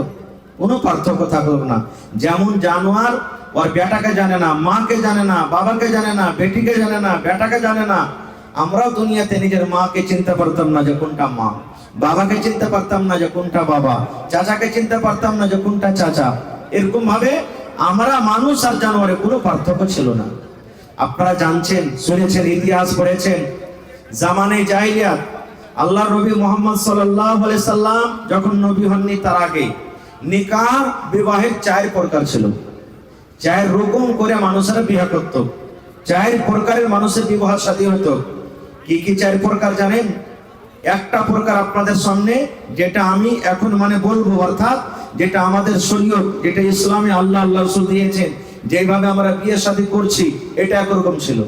A: কোনো পার্থক্য থাকতো না। যেমন জানোয়ার ওর বেটাকে জানে না, মাকে জানে না, বাবাকে জানে না, বেটিকে জানে না, বেটাকে জানে না। আমরাও দুনিয়াতে নিজের মাকে চিনতে পারতাম না যে কোনটা মা, বাবাকে চিনতে পারতাম না যে কোনটা বাবা, চাচাকে চিনতে পারতাম না যে কোনটা চাচা। এরকম ভাবে আমরা মানুষ আর জানোয়ারে কোনো পার্থক্য ছিল না। আপনারা জানছেন, শুনেছেন, ইতিহাস পড়েছেন, জামানে জাহিলিয়াত আল্লাহর নবী মুহাম্মদ সাল্লাল্লাহু আলাইহি সাল্লাম যখন নবী হননি, তার আগে নিকাহ বিবাহের 4 প্রকার ছিল। 4 রকম করে মানুষেরা বিবাহ করত, 4 প্রকারের মানুষের বিবাহ শাদী হতো। কি 4 প্রকার জানেন? একটা প্রকার আপনাদের সামনে, যেটা আমি এখন বলবো, অর্থাৎ যেটা আমাদের শরীয়ত, যেটা ইসলামে আল্লাহ রাসূল দিয়েছেন, যেভাবে আমরা বিয়ে শাদী করছি, এটা একরকম ছিল।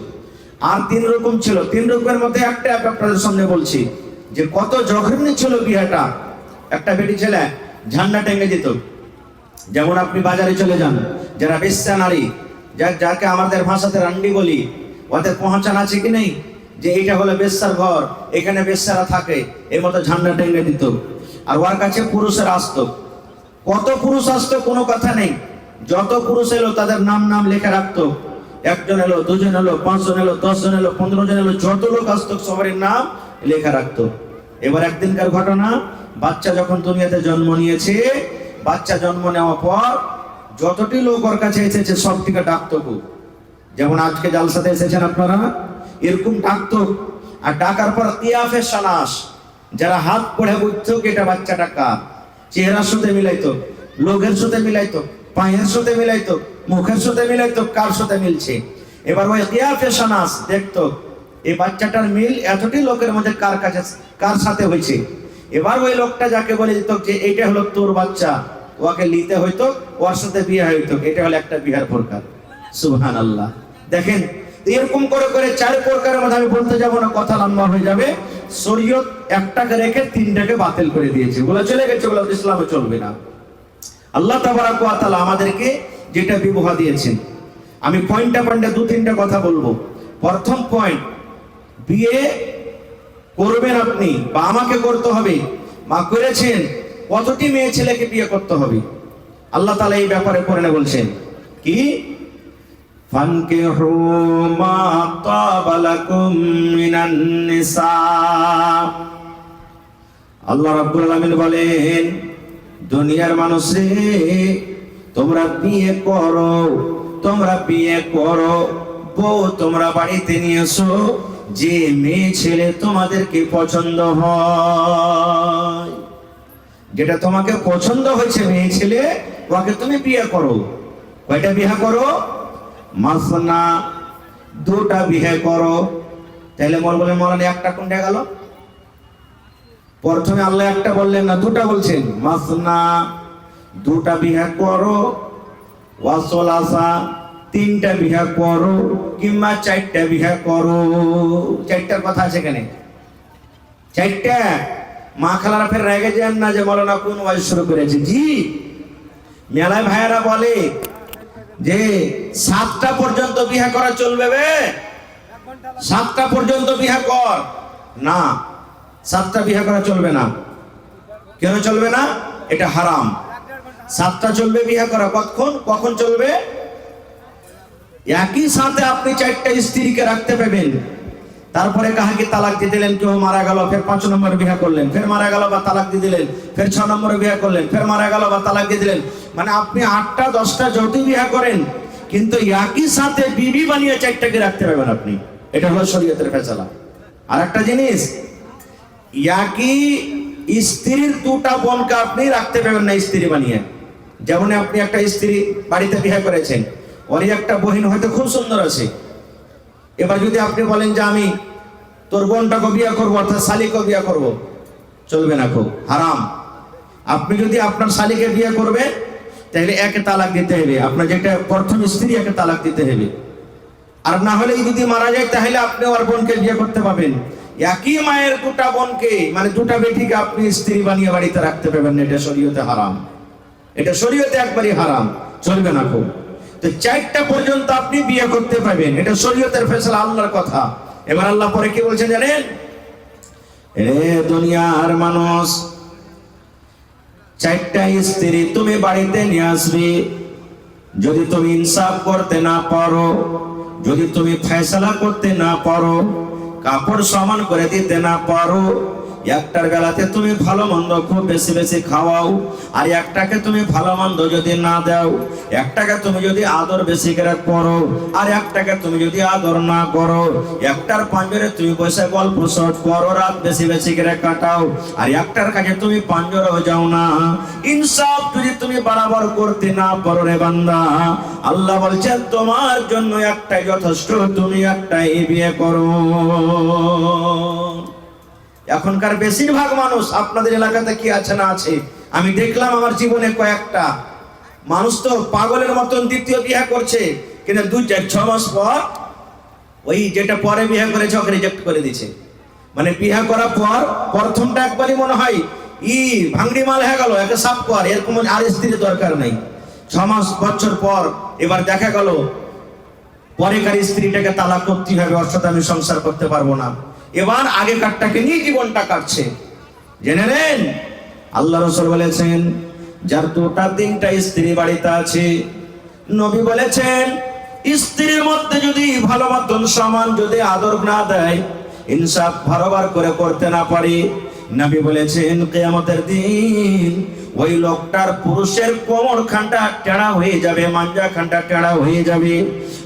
A: আর 3 রকম ছিল। 3 রকমের মধ্যে একটা আপনাদের সামনে বলছি, যে কত জঘন্য ছিল বিয়েটা। একটা বেটি ছেলে ঝান্ডা টেঙ্গে যেত। যেমন আপনি বাজারে চলে যান, যারা বেশ্যা নারী, যাকে আমাদের ভাষাতে রান্ডি বলি, ওদের পহচান আছে কি নেই যে এইটা হলো বেশ্যার ঘর, এখানে বেশ্যারা থাকে, এর মতো ঝান্ডা টেঙ্গে দিত। আর ওর কাছে পুরুষের আসতো। কত পুরুষ আসতো কোনো কথা নেই। যত পুরুষ এলো তাদের নাম লেখা রাখতো। 1 জন এলো, 2 জন এলো, 5 জন এলো, 10 জন এলো, 15 জন এলো, যত লোক আসতো সবার নাম লেখা রাখতো। এবার একদিনকার ঘটনা, বাচ্চা যখন দুনিয়াতে জন্ম নিয়েছে, বাচ্চা জন্ম নেওয়ার পর যতটি লোক ওর কাছে এসেছে সবটিকে ডাকতো। যেমন আজকে জালসাতে এসেছেন আপনারা, এরকম ডাকতো। আর ডাকার পর কিয়াফে সানাস, যারা হাত পড়ে বুঝতো এটা বাচ্চাটা কার, চেহারার সাথে মিলাইতো, লোকের সাথে মিলাইতো, পায়ের সাথে মিলাইতো, মুখের সাথে মিলাইতো, কার সাথে মিলছে। এবার ওই কিয়াফে সানাস দেখতো এই বাচ্চাটার মিল এতটি লোকের মধ্যে কার সাথে হয়েছে। এবার ওই লোকটা যাকে বলে দিত যে এইটা হলো তোর বাচ্চা, ওকে নিতে হইতো, ওর সাথে বিয়ে হইতো। এটা হলো একটা বিহার প্রকার। সুবহানাল্লাহ। দেখেন, এরকম করে 4 প্রকারের মধ্যে আমি বলতে যাব না, কথা লম্বা হয়ে যাবে। শরীয়ত একটাকে রেখে 3টাকে বাতিল করে দিয়েছে, ওগুলো চলে গেছে, ওগুলো ইসলামে চলবে না। আল্লাহ তাবারাক ওয়া তাআলা আমাদেরকে যেটা বিবাহ দিয়েছেন, আমি পয়েন্টে 2-3টা কথা বলবো। প্রথম পয়েন্ট, বিয়ে করবেন আপনি বা আমাকে করতে হবে, মা করেছেন, কতটি মেয়ে ছেলেকে বিয়ে করতে হবে? আল্লাহ তাআলা এই ব্যাপারে কোরআনে বলছেন কি, ফানকিহু মা তাবা লাকুম মিনান নিসা। আল্লাহ রাব্বুল আলামিন বলেন, দুনিয়ার মানুষে তোমরা বিয়ে করো, বউ তোমরা বাড়িতে নিয়ে এসো, যে মেয়ে ছেলে তোমাদেরকে পছন্দ হয়, যেটা তোমাকে পছন্দ হয়েছে মেয়ে ছেলে, ওকে তুমি বিয়ে করো। কয়টা বিয়ে করো? মাসনা, দুটা বিয়ে করো। তাহলে বললেন মৌলানা একটা কোনটা গেল? প্রথমে আল্লাহ একটা বললেন না, দুটা বলছেন। মাসনা, দুটা বিয়ে করো, ওয়াসলাসা, তিনটা বিয়ে করো, কিংবা চারটা বিয়ে করো। চারটার কথা আছে এখানে, চারটা। মা খালারা ফের রেগে যান না যে মৌলানা কোন ওয়াজ শুরু করেছে। জি, মেলায় ভাইয়েরা বলে যে 7টা পর্যন্ত বিয়ে করা চলবে, 7টা পর্যন্ত বিয়ে কর না, 7টা বিয়ে করা চলবে না। কেন চলবে না? এটা হারাম। 7টা চলবে বিয়ে করা। কখন চলবে? একই সাথে আপনি 4টা স্ত্রীকে রাখতে পারবেন। তারপরে কাহাকে তালাক দিয়ে দিলেন, কেউ মারা গেল, ফের 5 নম্বরে বিয়ে করলেন, ফের মারা গেল বা তালাক দিয়ে দিলেন, ফের 6 নম্বরে বিয়ে করলেন, ফের মারা গেল বা তালাক দিয়ে দিলেন। মানে আপনি 8টা 10টা যতই বিয়ে করেন, কিন্তু একই সাথে বিবি বানিয়ে 4টাকে রাখতে পারবেন আপনি। এটা হলো শরীয়তের ফয়সালা। আর একটা জিনিস, একই স্ত্রীর 2টা বোনকে আপনি রাখতে পারবেন না স্ত্রী বানিয়ে। যেমন আপনি একটা স্ত্রী বাড়িতে বিয়ে করেছেন, ওর একটা বহিন হয়তো খুব সুন্দর আছে। এবার যদি আপনি বলেন যে আমি তোর বোনটাকে বিয়ে করবো, অর্থাৎ শালিকে বিয়ে করবো, চলবে না, খুব হারাম। আপনি যদি আপনার শালিকে বিয়ে করবেন, তাহলে একে তালাক দিতে হবে। আপনার যেটা প্রথম স্ত্রী, একে তালাক দিতে হবে। আর না হলে যদি মারা যায়, তাহলে আপনি ওর বোনকে বিয়ে করতে পারবেন। একই মায়ের 2টা বোনকে, মানে 2টা বেটিকে আপনি স্ত্রী বানিয়ে বাড়িতে রাখতে পারবেন না। এটা শরীয়তে হারাম, এটা শরীয়তে একবারই হারাম, চলবে না। খুব তো 4টা পর্যন্ত আপনি বিয়ে করতে পারবেন, এটা শরীয়তের ফয়সালা, আল্লাহর কথা। এবার আল্লাহ পরে কি বলছেন জানেন? রে দুনিয়ার মানুষ, 4টা স্ত্রী তুমি বাড়িতে নিয়ে আসবে। যদি তুমি ইনসাফ করতে না পারো, যদি তুমি ফয়সালা করতে না পারো, কাপড় সমান করে দিতে না পারো, একটার বেলাতে তুমি ভালো মন্দ খুব বেশি বেশি খাওয়াও, আর একটাকে তুমি ভালো মন্দ যদি না দাও, একটাকে তুমি যদি আদর বেশি করে করো, আর একটাকে তুমি যদি আদর না করো, একটার পাঞ্জরে তুমি বসে গল্প শট করো, রাত বেশি বেশি করে কাটাও, আর একটার কাছে তুমি পাঞ্জরে যাও না, ইনসাফ যদি তুমি বরাবর করতে না পারো রে বান্দা, আল্লাহ বলছেন তোমার জন্য একটাই যথেষ্ট, তুমি একটাই বিয়ে করো। এখনকার বেশিরভাগ মানুষ, আপনাদের এলাকাতে কি আছে না আছে আমি দেখলাম আমার জীবনে কয়েকটা মানুষ তো পাগলের মতন দ্বিতীয় বিয়ে করছে, কিন্তু 2-4-6 মাস পর ওই যেটা পরে বিয়ে করেছে ওকে রিজেক্ট করে দিচ্ছে। মানে বিয়ে করার পর প্রথমটা একবারই মনে হয় ভাঙড়ি মাল হয়ে গেল, একে সাফ কর, এরকম আর স্ত্রীর দরকার নেই। 6 মাস বছর পর এবার দেখা গেল পরেকার স্ত্রীটাকে তালাক করতে হবে, ওর সাথে আমি সংসার করতে পারবো না। এবার আগে কাটটাকে নিয়ে জীবনটা কাটছে। জেনে নেন, আল্লাহ রাসূল বলেছেন যার 2টা 3টা স্ত্রী বাড়িতে আছে, নবী বলেছেন স্ত্রীর মধ্যে যদি ভালো মতন সমান যদি আদর না দেয়, ইনসাফ বারবার করে করতে না পারে, নবী বলেছেন কিয়ামতের দিন ওই লোকটার পুরুষের কোমর খানটা টেড়া হয়ে যাবে, মাঞ্জা খানটা টেড়া হয়ে যাবে।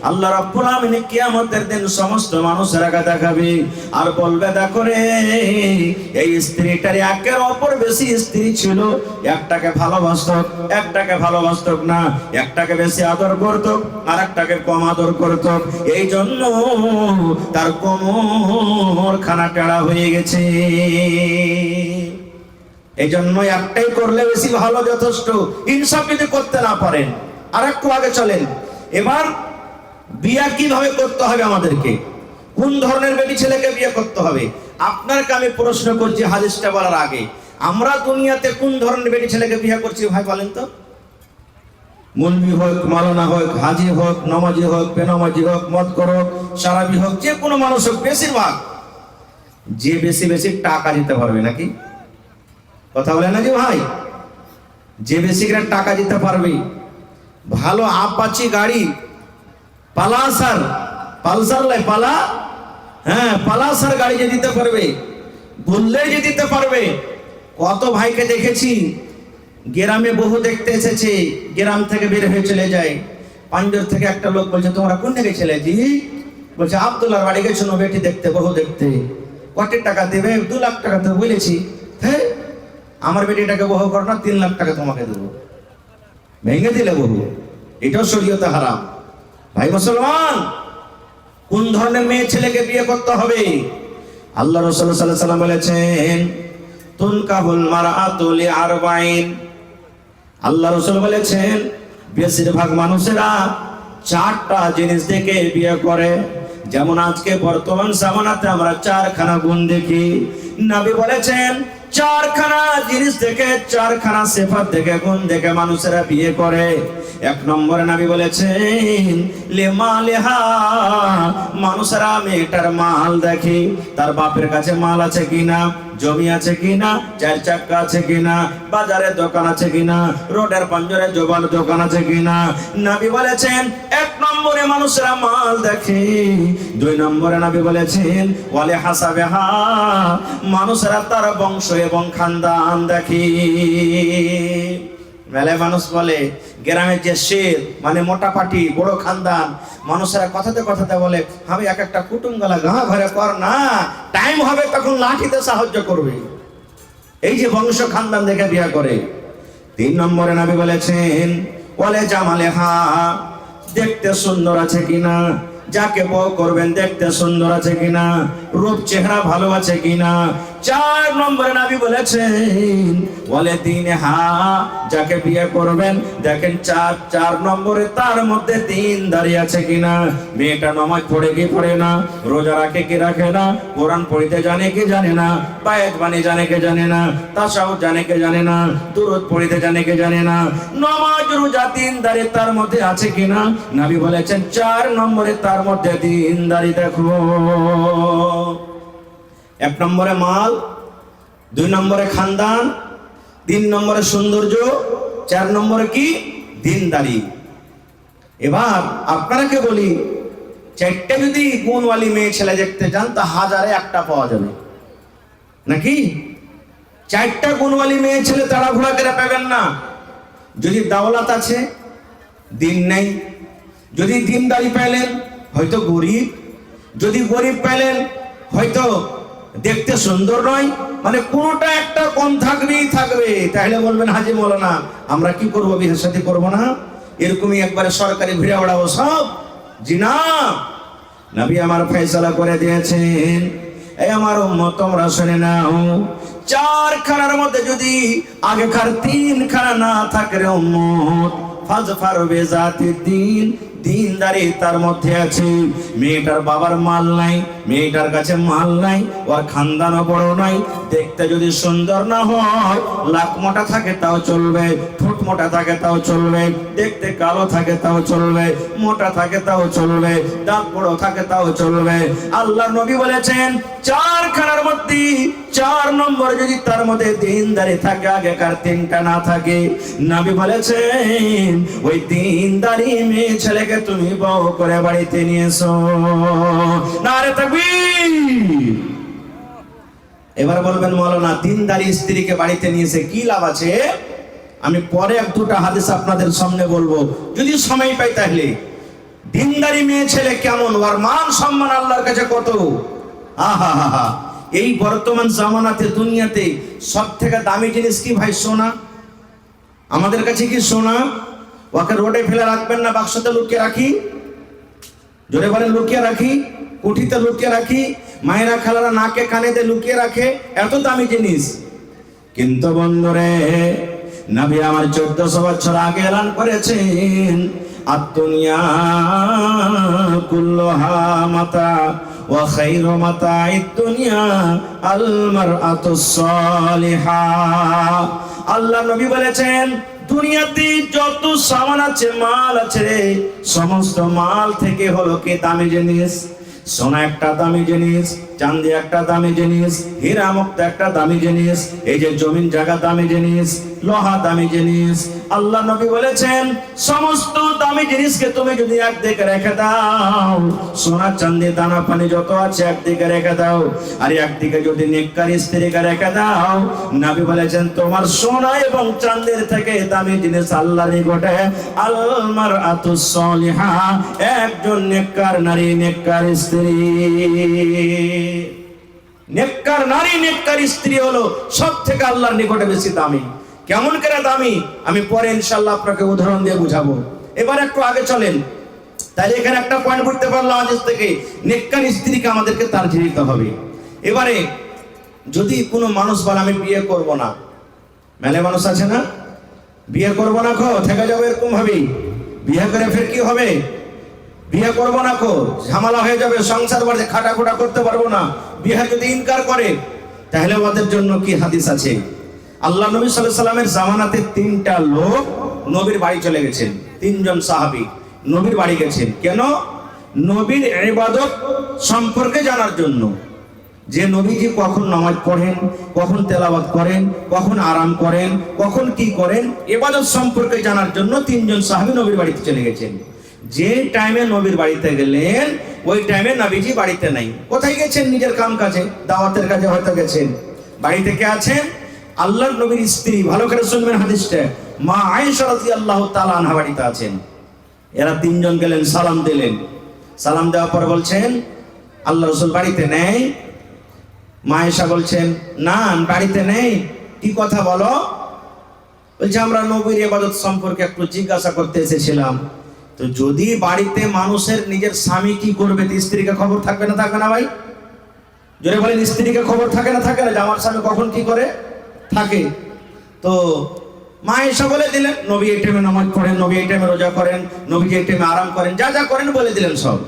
A: আল্লাহ রাব্বুল আমিন কিয়ামতের দিন সমস্ত মানুষের আগে দেখাবে আর বলবে, দেখো রে এই স্ত্রীটার একের অপর বেশি স্ত্রী ছিল, একটাকে ভালোবাসতো, একটাকে ভালোবাসতো না, একটাকে বেশি আদর করত আর একটাকে কম আদর করত, এই জন্য তার কোমর খানা টেড়া হয়ে গেছে। এই জন্য একটাই করলে বেশি ভালো, যথেষ্ট। ইনসাফ যদি করতে না পারেন, আর একটু আগে চলেন। এবার বিয়ে কিভাবে করতে হবে আমাদেরকে, কোন ধরনের বেটি ছেলেকে বিয়ে করতে হবে? আপনাকে আমি প্রশ্ন করছি হাদিসটা বলার আগে, আমরা দুনিয়াতে কোন ধরনের বেটি ছেলেকে বিয়ে করছি ভাই বলেন তো? মুলবি হোক, মাওলানা হোক, হাজি হোক, নামাজি হোক, বেনামাজি হোক, মদখোর হোক, শারাবি হোক, যে কোনো মানুষ হোক, বেশিরভাগ যে বেশি বেশি টাকা দিতে পারবে, নাকি কথা বলে না যে ভাই, যে বেশি করে টাকা দিতে পারবে, ভালো আপাচি গাড়ি, পালসার, পালসার লাই পালা, হ্যাঁ পালসার গাড়ি যে দিতে পারবে, বললেই যে দিতে পারবে। কত ভাইকে দেখেছি গ্রামে, বহু দেখতে এসেছে, গ্রাম থেকে বের হয়ে চলে যায়, পাঞ্জর থেকে একটা লোক বলছে তোমরা কোন দিকে ছেলে? জি বলছে আব্দুল্লাহর বাড়ি গেছিল বেটি দেখতে, বহু দেখতে, কত টাকা দেবে? 2 লাখ টাকা তো বলেছি। হ্যাঁ, আমার বেটিটাকে বহু করো না, 3 লাখ টাকা তোমাকে দেবো। ভেঙে দিলে বহু, এটাও শরীয়তে হারাম। ভাই মুসলমান, কোন ধরনের মেয়ে ছেলেকে বিয়ে করতে হবে? আল্লাহ রাসূল সাল্লাল্লাহু আলাইহি ওয়াসাল্লাম বলেছেন তুনকাহুল মারআতু লিআরবাইন। আল্লাহ রাসূল বলেছেন বেশিরভাগ মানুষেরা 4টা জিনিস দেখে বিয়ে করে। যেমন আজকে বর্তমান জামানাতে আমরা 4খানা গুণ দেখি। নবী বলেছেন 4খানা জিনিস দেখে, 4খানা সিফাত দেখে, গুণ দেখে মানুষেরা বিয়ে করে। 1 নম্বরে নবী বলেছেন লিমালিহা, মানুষেরা মেয়েটার মাল দেখে, তার বাপের কাছে মাল আছে কিনা, জমি আছে কিনা, 4 চাক্কা আছে কিনা, বাজারে দোকান আছে কিনা, রোডের পাঞ্জরে জোবাল দোকান আছে কিনা। নবী বলেছেন 1 নম্বরে মানুষেরা মাল দেখে। 2 নম্বরে নবী বলেছেন ওয়ালি হাসাবিহা, মানুষেরা তার বংশ এবং খানদান দেখে। মেলায় মানুষ বলে গ্রামের যে শের মানে মোটা পাটি, বড় খানদান, মানুষেরা কথাতে কথাতে বলে আমি একটা কুটুম গলা গাঁ ঘরে কর না, টাইম হবে তখন লাঠিতে সাহায্য করবে। এই যে বংশ খানদান দেখে বিয়ে করে। 3 নম্বরে নবী বলেছেন ওয়ালে জামালেহা, দেখতে সুন্দর আছে কিনা, যাকে বউ করবেন দেখতে সুন্দর আছে কিনা, রূপ চেহারা ভালো আছে কিনা। 4 নম্বরে নবী বলেছেন ওয়ালে দীনহা, যাকে বিয়ে করবেন দেখেন 4 নম্বরে তার মধ্যে দ্বীনদারি আছে কিনা। মেয়েটা নামাজ পড়ে কি পড়ে না, রোজা রাখে কি রাখে না, কোরআন পড়তে জানে কি জানে না, বায়াত বাণী জানে কি জানে না, তাসাউদ জানে কি জানে না, দুরূদ পড়তে জানে কি জানে না, নামাজ রোজা দ্বীনদারি তার মধ্যে আছে কিনা। নবী বলেছেন 4 নম্বরে তার মধ্যে দ্বীনদারি দেখো। 1 নম্বরে মাল, 2 নম্বরে খানদান, 3 নম্বরে সৌন্দর্য, 4 নম্বরে কি দ্বীনদারি। এবার আপনাকে বলি 4টে যদি গুণওয়ালি মেয়ে ছেলে দেখতে চান তা 1000-এ 1টা পাওয়া যাবে নাকি? 4টা গুণওয়ালি মেয়ে ছেলে তাড়াহুড়া করে পাবেন না। যদি দাওলাত আছে, দিন নেই, যদি দিনদারি পেলেন হয়তো গরিব, যদি গরিব পেলেন হয়তো দেখতে সুন্দর নয়, মানে কোনটা একটা কম থাকবেই থাকবে। তাহলে বলবেন হাজি মৌলানা আমরা কি করব, বিয়ে শাদী করবো না, এরকমই একবারে সরকারি ভিড়ে ওড়াবো সব? জি না, নবী আমার ফয়সালা করে দিয়েছেন। এই আমার উম্মত তোমরা শুনে নাও, 4খানার মধ্যে যদি আগেকার 3খানা না থাকে রে উম্মত, ফাজফার বিজাতিদ দ্বীন, দ্বীনদারি তার মধ্যে আছে। মেয়েটার বাবার মাল নাই, মেয়েটার কাছে মাল নাই, ওর খানদানও বড় নাই, দেখতে যদি সুন্দর না হয়, লাখ মোটা থাকে তাও চলবে, ঠোঁট মোটা থাকে তাও চলবে, দেখতে কালো থাকে তাও চলবে, মোটা থাকে তাও চলবে, দাঁত বড় থাকে তাও চলবে। আল্লাহর নবী বলেছেন 4খানার মধ্যে 4 নম্বর যদি তার মধ্যে দ্বীনদারি থাকে, আগেকার 3টা না থাকে, নবী বলেছেন ওই দ্বীনদারি মেয়ে ছেলেকে তুমি বউ করে বাড়িতে নিয়ে এসো। নারে তাকবীর। এবার বলবেন মাওলানা দ্বীনদারি স্ত্রীকে বাড়িতে নিয়ে এসে কি লাভ আছে? আমি পরে 1-2টা হাদিস আপনাদের সামনে বলবো যদি সময় পাই। তাহলে দ্বীনদারি মেয়ে ছেলে কেমন, ওর মান সম্মান আল্লাহর কাছে কত। আহা হা হা, এই বর্তমান জামানাতে দুনিয়াতে সব থেকে দামি জিনিস কি ভাই? সোনা। আমাদের কাছে কি সোনা? ওকে রোডে ফেলে রাখবেন না, বাক্সতে লুকিয়ে রাখি, জোরে বলেন লুকিয়ে রাখি, কুঠিতে লুকিয়ে রাখি, মায়েরা খালারা নাকে কানেতে লুকিয়ে রাখে, এত দামি জিনিস। কিন্তু বন্ধুরে নবী আমার 1400 বছর আগে এলান করেছেন আদ-দুনিয়া কুল্লুহা মাতা ওয়া খায়রু মাতা'id দুনিয়া আল মারআতুস সালিহা। আল্লাহ নবী বলেছেন দুনিয়াতে যত সামান আছে, মাল আছে, সমস্ত মাল থেকে হলো কি দামি জিনিস। সোনা একটা দামি জিনিস, চাঁদি একটা দামি জিনিস, হীরা মুক্তা একটা দামি জিনিস, এই যে জমিন জায়গা দামি জিনিস, লোহা দামি জিনিস। আল্লাহ নবী বলেছেন সমস্ত দামি জিনিসকে তুমি যদি একদিকে রেখে দাও, সোনা চাঁদি দানা পানি যত আছে একদিকে রেখে দাও, আর একদিকে যদি নেককার স্ত্রীকে রেখে দাও, নবী বলেছেন তোমার সোনা এবং চাঁদের থেকে দামি জিনিস আল্লাহর নিকটে আল মারআতুস সালিহা, একজন নেককার নারী নেককার স্ত্রী। নেককার নারী নেককার স্ত্রী হলো সব থেকে আল্লাহর নিকটে বেশি দামি। কেমন করে দামি আমি পরে ইনশাআল্লাহ আপনাকে উদাহরণ দিয়ে বুঝাবো। এবার একটু আগে চলেন। তাহলে এখানে একটা পয়েন্ট বুঝতে পারলাম আজ থেকে, নেককার স্ত্রীকে আমাদেরকে তারজিহ দিতে হবে। এবারে যদি কোনো মানুষ বলে আমি বিয়ে করব না, মেলে মানুষ আছে না, বিয়ে করব না খো থেকে যাবে এরকম ভাবে, বিয়ে করে ফের কি হবে, বিয়ে করবো না খো ঝামেলা হয়ে যাবে, সংসার বাড়িতে খাটাখুটা করতে পারবো না, বিয়ে যদি ইনকার করে, তাহলে ওদের জন্য কি হাদিস আছে? আল্লাহ নবী সাল্লাল্লাহু আলাইহি সাল্লামের জামানাতে 3টা লোক নবীর বাড়ি চলে গেছেন, 3জন সাহাবী নবীর বাড়ি গেছেন। কেন? নবীর ইবাদত সম্পর্কে জানার জন্য, যে নবীজি কখন নামাজ পড়েন, কখন তেলাওয়াত করেন, কখন আরাম করেন, কখন কি করেন, ইবাদত সম্পর্কে জানার জন্য 3জন সাহাবী নবীর বাড়িতে চলে গেছেন। যে টাইমে নবীর বাড়িতে গেলেন ওই টাইমে নবীজি বাড়িতে নাই। কোথায় গেছেন? নিজের কাম কাজে, দাওয়াতের কাজে হয়তো গেছেন। বাড়িতে কে আছেন? আল্লাহর নবীর স্ত্রী, ভালো করে শুনবেন হাদিসটা, মা আয়েশা রাদিয়াল্লাহু তাআলা আনহা বাড়িতে আছেন। এরা 3জন গেলেন, সালাম দিলেন। সালাম দেওয়ার পর বলছেন আল্লাহ রাসূল বাড়িতে নেই। মা আয়েশা বলছেন না বাড়িতে নেই। কি কথা বলো? বলছে আমরা নবীর ইবাদত সম্পর্কে একটু জিজ্ঞাসা করতে এসেছিলাম। তো যদি বাড়িতে মানুষের নিজের স্বামী কি করবে, স্ত্রীকে খবর থাকবে না থাকবে না ভাই? জোরে বলেন, স্ত্রীকে খবর থাকে না থাকে না যে আমার স্বামী কখন কি করে থাকে? তো মা আয়েশা বলে দিলেন নবী এই টাইমে নামাজ পড়েন, নবী এই টাইমে রোজা করেন, নবী এই টাইমে আরাম করেন, যা যা করেন বলে দিলেন সব।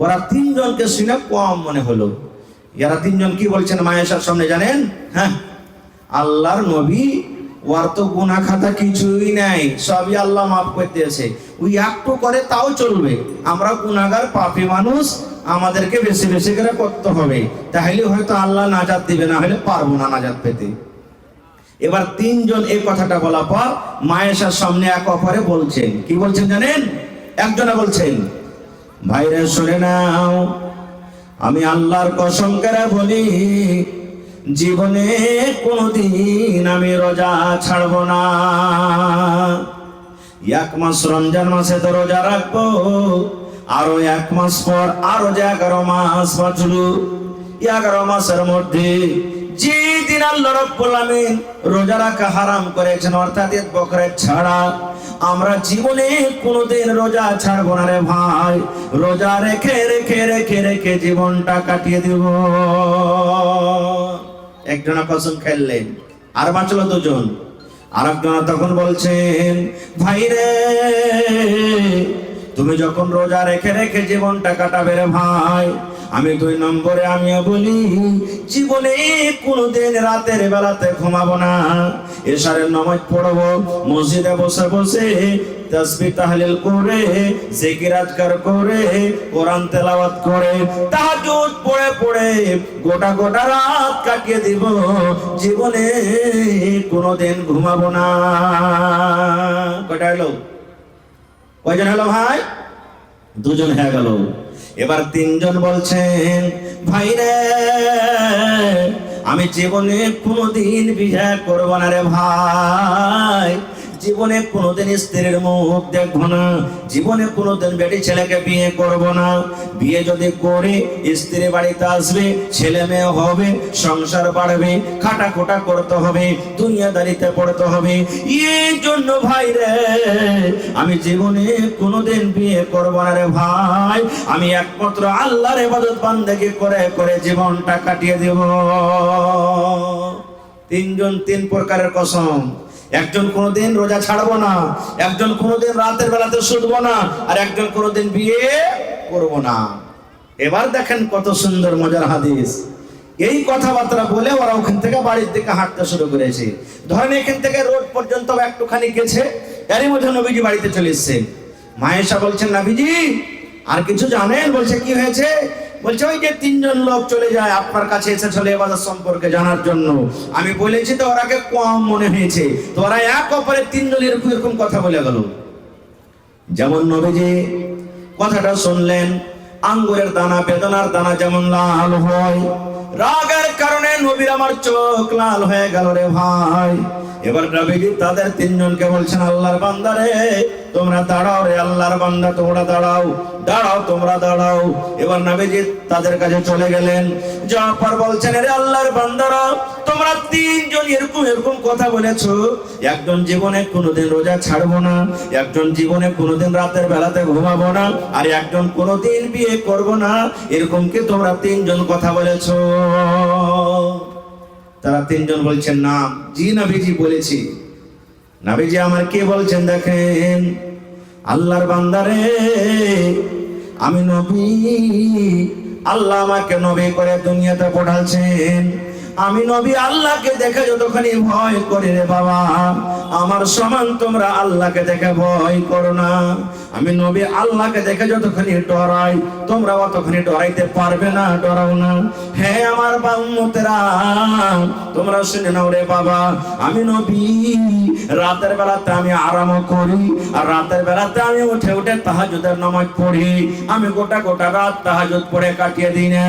A: ওরা 3জনকে শুনে কম মনে হলো। এরা 3জন কি বলছেন মা আয়েশার সামনে জানেন? হ্যাঁ, আল্লাহর নবী ওর তো গুনাহ খাতা কিছুই নাই, সবই আল্লাহ মাফ করে দিয়েছে, ওই একটু করে তাও চলবে। আমরা গুনাহগার পাপী মানুষ, আমাদেরকে বেশি বেশি করে করতে হবে, তাহলে হয়তো আল্লাহ নাজাত দিবে, না হলে পারবো না নাজাত পেতে। এবার 3জন এই কথাটা বলার পর মা আয়েশার সামনে এক অপরে বলছেন, কি বলছেন জানেন? একজনে বলছেন ভাইরা শুনে নাও, আমি আল্লাহর কসম করে বলি জীবনে কোনদিন আমি রোজা ছাড়বো না। 1 মাস রমজান মাসে তো রোজা রাখবো, আরো 1 মাস পর আরো যে 11 মাস বাঁচলো, 11 মাসের মধ্যে যে দিন আল্লাহ রাব্বুল আমিন রোজা রাখা হারাম করেছেন, অর্থাৎ ঈদ বকরিদ ছাড়া, আমরা জীবনে কোনদিন রোজা ছাড়বো না রে ভাই। রোজা রেখে রেখে রেখে রেখে জীবনটা কাটিয়ে দেব। একজনা কসম খেললেন, আর বাঁচলো 2জন। আর একজনা তখন বলছেন ভাই রে, তুমি যখন রোজা রেখে রেখে জীবনটা কাটাবে রে ভাই, আমি 2 নম্বরে আমিও বলি জীবনে কোনদিন রাতের বেলাতে ঘুমাবো না, এশারের নামাজ পড়বো, মসজিদে বসে বসে তাসবিহ তাহলিল করে, জিকির আজকার করে, কোরআন তেলাওয়াত করে, তাহাজ্জুদ পড়ে পড়ে গোটা গোটা রাত কাটিয়ে দিব, জীবনে কোনদিন ঘুমাবো না। কয়টা হলো? কয়জন হলো ভাই? 2জন হয়ে গেল। এবার 3জন বলছেন ভাই রে, আমি জীবনে কোনদিন বিয়ে করব না রে ভাই, জীবনে কোনদিন স্ত্রীর মুখ দেখবো না, জীবনে কোনদিন বেটি ছেলেকে বিয়ে করব না। বিয়ে যদি করে স্ত্রী বাড়িতে আসবে, ছেলে মেয়ে হবে, সংসার বাড়বে, খাটাখোটা করতে হবে, দুনিয়াদারিতে পড়তে হবে। এই জন্য ভাই রে আমি জীবনে কোনদিন বিয়ে করব না রে ভাই, আমি একমাত্র আল্লাহর ইবাদত বান্দেগি করে করে জীবনটা কাটিয়ে দেব। 3জন 3 প্রকারের কসম। একজন কোনদিন রোজা ছাড়বো না, একজন কোনদিন রাতের বেলাতে শুধবো না, আর একজন কোনদিন বিয়ে করবো না। এবার দেখেন কত সুন্দর মজার হাদিস। এই কথাবার্তা বলে ওরা ওখান থেকে বাড়ির দিকে হাঁটতে শুরু করেছে। ধরেন এখান থেকে রোড পর্যন্ত একটুখানি গেছে, এরই মধ্যে নবীজি বাড়িতে চলে এসেছেন। মা আয়েশা বলছেন নবীজি আর কিছু জানেন? বলছে কি হয়েছে? বলছে ওই যে তিনজন লোক চলে যায় আপনার কাছে এসেছিল ইবাদত সম্পর্কে জানার জন্য। আমি বলেছি তো ওরাকে কম মনে হয়েছে, তো ওরা এক অপরে তিনজন এরকম এরকম কথা বলে গেল। যেমন নবীজি কথাটা শুনলেন, আঙ্গুরের দানা বেদনার দানা যেমন লাল হয়, রাগের কারণে নবীর আমার চোখ লাল হয়ে গেল রে ভাই। এবার নবীজি তাদের তিনজনকে বলছেন, আল্লাহর বান্দারে তোমরা দাঁড়াও রে, আল্লাহর বান্দা তোমরা দাঁড়াও, দাঁড়াও তোমরা দাঁড়াও। এবার নবীজি তাদের কাছে চলে গেলেন, যাওয়ার পর বলছেন, রে আল্লাহর বান্দারা তোমরা তিনজন এরকম এরকম কথা বলেছো, একজন জীবনে কোনোদিন রোজা ছাড়বো না, একজন জীবনে কোনোদিন রাতের বেলাতে ঘুমাবো না, আর একজন কোনোদিন বিয়ে করবো না, এরকম কি তোমরা তিনজন কথা বলেছো? তারা তিনজন বলছেন না, জি নবীজি বলেছি। নবীজি আমার কি বলছেন দেখেন, আল্লাহর বান্দারে আমি নবী, আল্লাহ আমাকে নবী করে দুনিয়াতে পাঠাচ্ছেন। আমি নবী আল্লাহকে দেখে যতখানি ভয় করি রে বাবা, আমার সমান তোমরা আল্লাহকে দেখে ভয় করো না। আমি নবী আল্লাহকে দেখে যতখানি ডরাই, তোমরা অতখানি ডরাইতে পারবে না, ডরাও না। হ্যাঁ আমার উম্মতেরা তোমরা শুনে নাও রে বাবা, আমি নবী রাতের বেলাতে আমি আরাম করি, আর রাতের বেলাতে আমি উঠে উঠে তাহাজ্জুদের নামাজ পড়ি। আমি গোটা গোটা রাত তাহাজ্জুদ পড়ে কাটিয়ে দিই না।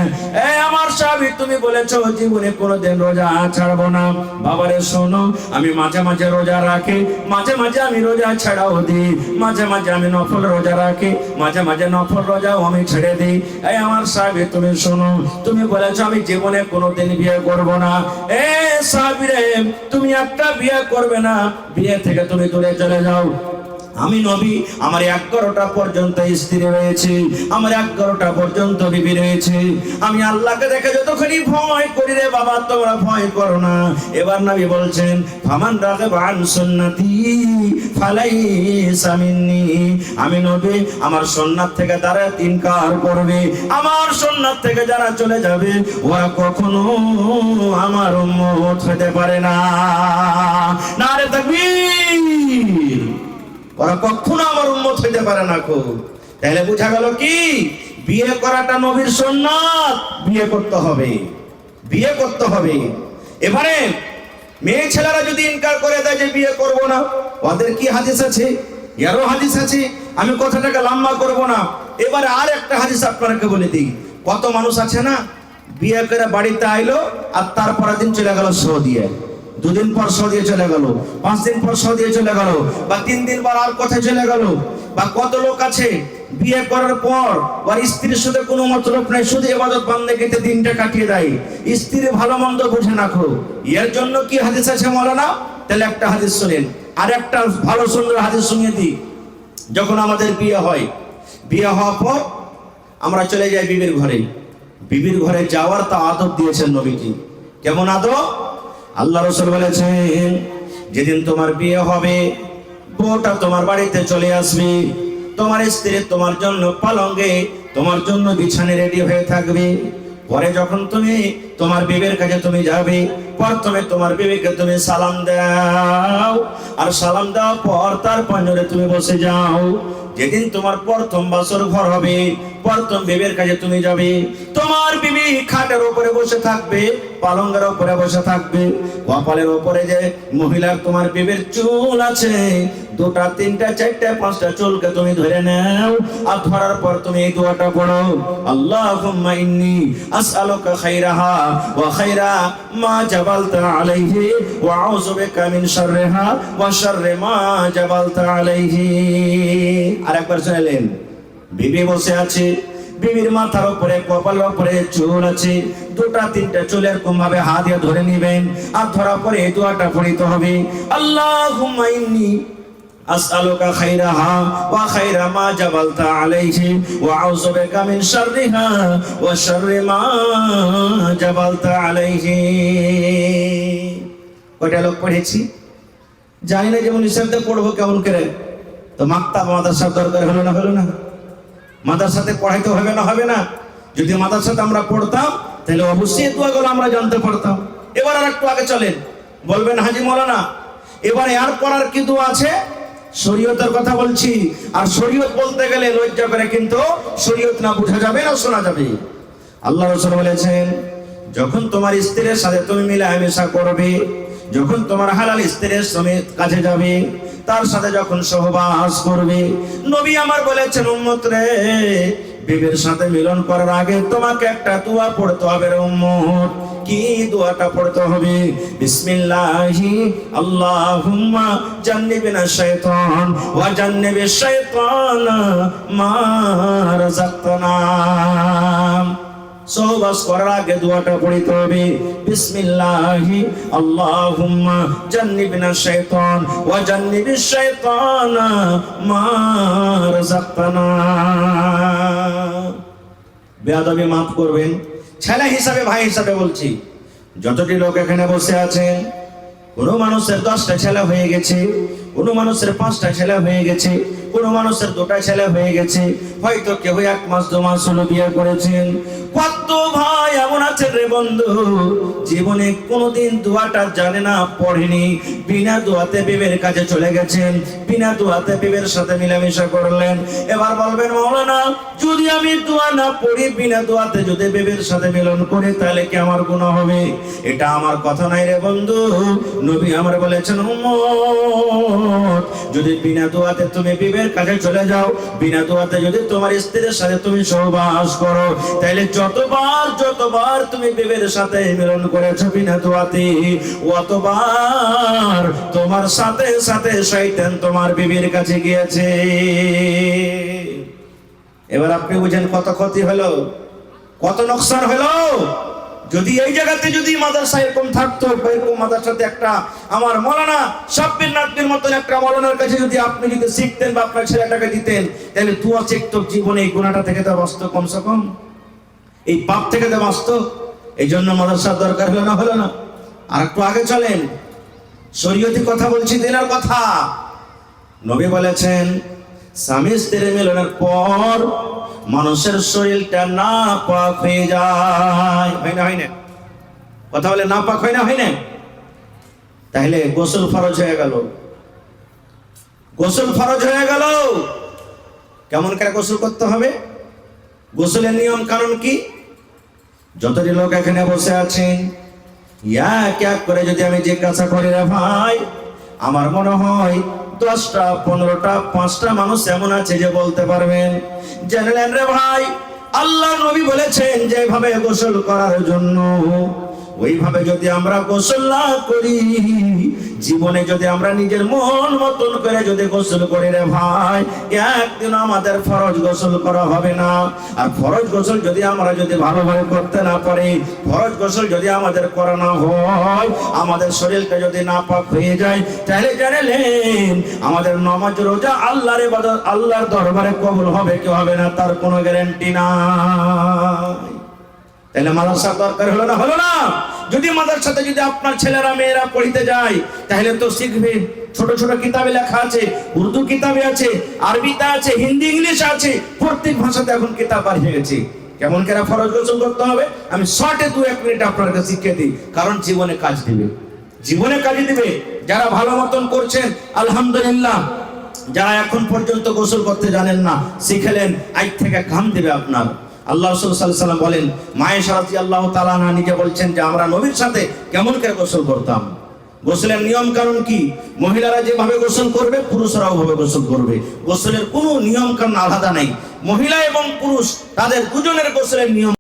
A: এই আমার সাহাবী, তুমি বলেছো জীবনে কোনোদিন রোজা ছাড়বো না। বাবারে শোনো, আমি মাঝে মাঝে রোজা রাখি, মাঝে মাঝে আমি রোজা ছাড়াও দিই, মাঝে মাঝে আমি নফল রোজা রাখি, মাঝে মাঝে নফল রোজাও আমি ছেড়ে দিই। এই আমার সাহাবী তুমি শোনো, তুমি বলেছো আমি জীবনে কোনোদিন বিয়ে করবো না। এ সাহাবী রে, তুমি একটা বিয়ে করবে না, বিয়ে থেকে তুমি দূরে চলে যাও। আমি নবী, আমার 11টা পর্যন্ত স্ত্রী রয়েছে, আমার 11টা পর্যন্ত বিবি রয়েছে। আমি আল্লাহকে দেখে যতখানি ভয় করি রে বাবা, তোমরা ভয় করো না। এবার নবী বলছেন, ফামান রাগিবা আন সুন্নতি ফালাইসা মিন্নি। আমি নবী, আমার সুন্নাত থেকে যারা ইনকার করবে, আমার সুন্নাত থেকে যারা চলে যাবে, ওরা কখনো আমার উম্মত হতে পারে না। নারে তাকবীর! ওরা কখনো আমার উম্মত হইতে পারে না। তাহলে বোঝা গেল কি, বিয়ে করাটা নবীর সুন্নাত, বিয়ে করতে হবে, বিয়ে করতে হবে। এবারে মেয়ে ছেলেরা যদি ইনকার করে দেয় যে বিয়ে করব না, ওদের কি হাদিস আছে? এরও হাদিস আছে। আমি কথাটাকে লম্বা করব না। এবারে আর একটা হাদিস আপনাকে বলে দিই। কত মানুষ আছে না, বিয়ে করে বাড়িতে আইলো আর তারপরের দিন চলে গেল সৌদিয়ে, 2 দিন পর সৌদি চলে গেল, 5 দিন পর সৌদি চলে গেল, বা 3 দিন পর আর কোথায় চলে গেল। বা কত লোক আছে বিয়ে করার পর ওর স্ত্রীর সাথে কোনো মতলব নাই, শুধু ইবাদত বান্দেগিতে দিনটা কাটিয়ে দেয়, স্ত্রী ভালো মন্দ বুঝে না। এর জন্য কি হাদিস আছে মাওলানা? তাহলে একটা হাদিস শুনেন, আর একটা ভালো সুন্দর হাদিস শুনিয়ে দিই। যখন আমাদের বিয়ে হয়, বিয়ে হওয়ার পর আমরা চলে যাই বিবির ঘরে। বিবির ঘরে যাওয়ার তা আদব দিয়েছেন নবীজি। কেমন আদব? আল্লাহ রাসূল বলেছেন, যেদিন তোমার বিয়ে হবে, বউটা তোমার বাড়িতে চলে আসবে, তোমার স্ত্রী তোমার জন্য পালঙ্গে, তোমার জন্য বিছানে রেডি হয়ে থাকবে। পরে যখন তুমি তোমার বিবির কাছে তুমি যাবে, প্রথমে তোমার বিবিকে তুমি সালাম দাও, আর সালাম দেওয়ার পর তার পাঁজরে তুমি বসে যাও। যেদিন তোমার প্রথম বাসর ঘর হবে, প্রথম বিবির কাছে তুমি যাবে, তোমার বিবি খাটের উপরে বসে থাকবে, পালঙ্গের উপরে বসে থাকবে। কপালের উপরে যে মহিলার তোমার বিবির চুল আছে, 2টা 3টা 4টা 5টা চুলকে তুমি ধরে নাও, আর ধরার পর তুমি এই দোয়াটা পড়ো, আল্লাহুম্মা ইন্নী আসআলুকা খাইরাহা ওয়া খাইরা মা জাবালতা আলাইহি ওয়া আউযু বিকা মিন শাররিহা ওয়া শাররি মা জাবালতা আলাইহি। আরেকবার শুনলেন, বিবি বসে আছে, বিবির মাথার উপরে কপালের উপরে চুল আছে, 2টা 3টা চুল এরকম ভাবে হাত দিয়ে ধরে নিবেন, আর ধরার পরে এই দোয়াটা পড়িতে হবে, আল্লাহুম্মা ইন্নী আসআলুকা খাইরাহা ওয়া খাইরা মা জাবালতা আলাইহি ওয়া আউযু বিকা মিন শাররিহা ওয়া শাররি মা জাবালতা আলাইহি। কয়টা লোক পড়েছি জানি না, যেমন হিসাবটা পড়বো কেমন করে। তো মাকতাব মাদ্রাসার দরকার হলো না, হলো না? মাদ্রাসাতে পড়াইতে হবে না, হবে না? যদি মাদ্রাসাতে আমরা পড়তাম তাহলে অবশ্যই দোয়াগুলো আমরা জানতে পারতাম। এবার আর একটু আগে চলেন, বলবেন হাজি মাওলানা এবার আর পড়ার কি দোয়া আছে? শরীয়তের কথা বলছি। আর শরীয়ত বলতে গেলে লজ্জা করে কিন্তু শরীয়ত না বোঝা যাবে না শোনা যাবে। আল্লাহ রাসূল বলেছেন, যখন তোমার স্ত্রীর সাথে তুমি মেলামেশা করবে, যখন তোমার হালাল স্ত্রীর সমেত কাছে যাবে, তার সাথে যখন সহবাস করবে, নবী আমার বলেছেন, উম্মত রে, বিবির সাথে মিলন করার আগে তোমাকে একটা দোয়া পড়তে হবে রে উম্মত। কি দোয়াটা পড়তে হবে? বিসমিল্লাহি আল্লাহুম্মা জান্নিবিনা শাইতান ওয়া জান্নিবিশ শাইতানা মা রাযাকতানা। সহবাস করার আগে দোয়াটা পড়তে হবে, বিসমিল্লাহি আল্লাহুম্মা জান্নিবিনা শাইতান ওয়া জান্নিবিশ শাইতানা মা রাযাকতানা। বেয়াদবি মাফ করবেন, ছেলে হিসাবে ভাই হিসাবে বলছি, যতটি লোক এখানে বসে আছেন, কোনো মানুষের 10টা ছেলে হয়ে গেছে, কোনো মানুষের 5টা ছেলে হয়ে গেছে, কোনো মানুষের 2টা ছেলে হয়ে গেছে, হয়তো কেউ 1 মাস 2 মাস হলো বিয়ে করেছেন। কত ভাই এমন আছে রে বন্ধু, জীবনে কোনোদিন দোয়াটা জানে না, পড়েনি, বিনা দোয়াতে বিবের কাছে চলে গেছেন, বিনা দোয়াতে বিবের সাথে মিলামেশা করলেন। এবার বলবেন, মাওলানা যদি আমি দোয়া না পড়ি, বিনা দোয়াতে যদি বিবের সাথে মিলন করি, তাহলে কি আমার গুনাহ হবে? এটা আমার কথা নাই রে বন্ধু। নবী আমার বলেছেন, উম্মত, যদি বিনা দোয়াতে তুমি বিবের কাছে চলে যাও, বিনা দোয়াতে যদি তোমার স্ত্রীর সাথে তুমি সহবাস করো, তাহলে যতবার তুমি বিবের সাথে মিলন করেছো বিনা দোয়াতে, অতবার তোমার সাথে সাথে শয়তান তোমার বিবির কাছে গিয়েছে। এবার আপনি বুঝেন কত ক্ষতি হলো, কত নোকসান হলো। যদি এই জায়গাতে যদি মাদ্রাসা এরকম থাকতো, এরকম মাদ্রাসাতে একটা আমার মৌলানা সাব্বির নাকবির মতন একটা মৌলানার কাছে যদি আপনি যদি শিখতেন বা আপনার ছেলেটাকে দিতেন, তাহলে দোয়া শিখতো, জীবনে এই গুনাহটা থেকে তো বাঁচত, কমসে কম এই পাপ থেকে তো বাঁচত। এই জন্য মাদ্রাসার দরকার হলো না। আর একটু আগে চলেন, শরীয়তি কথা বলছি, দিনের কথা। নবী বলেছেন, স্বামী স্ত্রীর মিলনের পর মানুষের শরীরটা নাপাক হয়ে যায়। হয় না? কথা বলে নাপাক হয় না? তাহলে গোসল ফরজ হয়ে গেল। গোসল ফরজ হয়ে গেল। কেমন করে গোসল করতে হবে? গোসলের নিয়ম কারণ কি? যতটি লোক এখানে বসে আছেন, এক এক করে যদি আমি জিজ্ঞাসা করি রে ভাই, আমার মনে হয় 10টা 15টা 5টা মানুষ এমন আছে যে বলতে পারবেন। জানেন রে ভাই, আল্লাহ নবী বলেছেন যেভাবে গোসল করার জন্য, ওইভাবে যদি আমরা গোসল না করি, জীবনে যদি আমরা নিজের মন মতন করে যদি গোসল করি রে ভাই, একদিন আমাদের ফরজ গোসল করা হবে না। আর ফরজ গোসল যদি আমরা যদি ভালোভাবে করতে না পারি, ফরজ গোসল যদি আমাদের করা না হয়, আমাদের শরীরটা যদি নাপাক হয়ে যায়, তাহলে জানেন আমাদের নামাজ রোজা আল্লাহর ইবাদত আল্লাহর দরবারে কবুল হবে কি হবে না, তার কোনো গ্যারান্টি নাই। তাহলে মাদ্রাসার দরকার হলো না? যদি মাদ্রাসাতে যদি আপনার ছেলেরা মেয়েরা পড়িতে যায়, তাহলে তো শিখবে। ছোট ছোট কিতাবে লেখা আছে, উর্দু কিতাবে আছে, আরবিতে আছে, হিন্দি ইংলিশ আছে, প্রত্যেক ভাষাতে এখন কিতাব বার হয়ে গেছে। কেমন করে ফরজ গোসল করতে হবে আমি শর্টে 2-1 মিনিট আপনাকে শিখিয়ে দিই, কারণ জীবনে কাজ দিবে, জীবনে কাজে দিবে। যারা ভালো মতন করছেন আলহামদুলিল্লাহ, যারা এখন পর্যন্ত গোসল করতে জানেন না, শিখেলেন, আজ থেকে ঘাম দেবে আপনার। আল্লাহ রাসূল সাল্লাল্লাহু আলাইহি ওয়াসাল্লাম বলেন, মায়েশা রাদিয়াল্লাহু তাআলা আনহা নিজে বলছেন যে আমরা নবীর সাথে কেমন করে গোসল করতাম। গোসলের নিয়ম কারণ কি? মহিলারা যেভাবে গোসল করবে, পুরুষরাও ওভাবে গোসল করবে। গোসলের কোনো নিয়ম কারণ আলাদা নাই। মহিলা এবং পুরুষ তাদের দুজনের গোসলের নিয়ম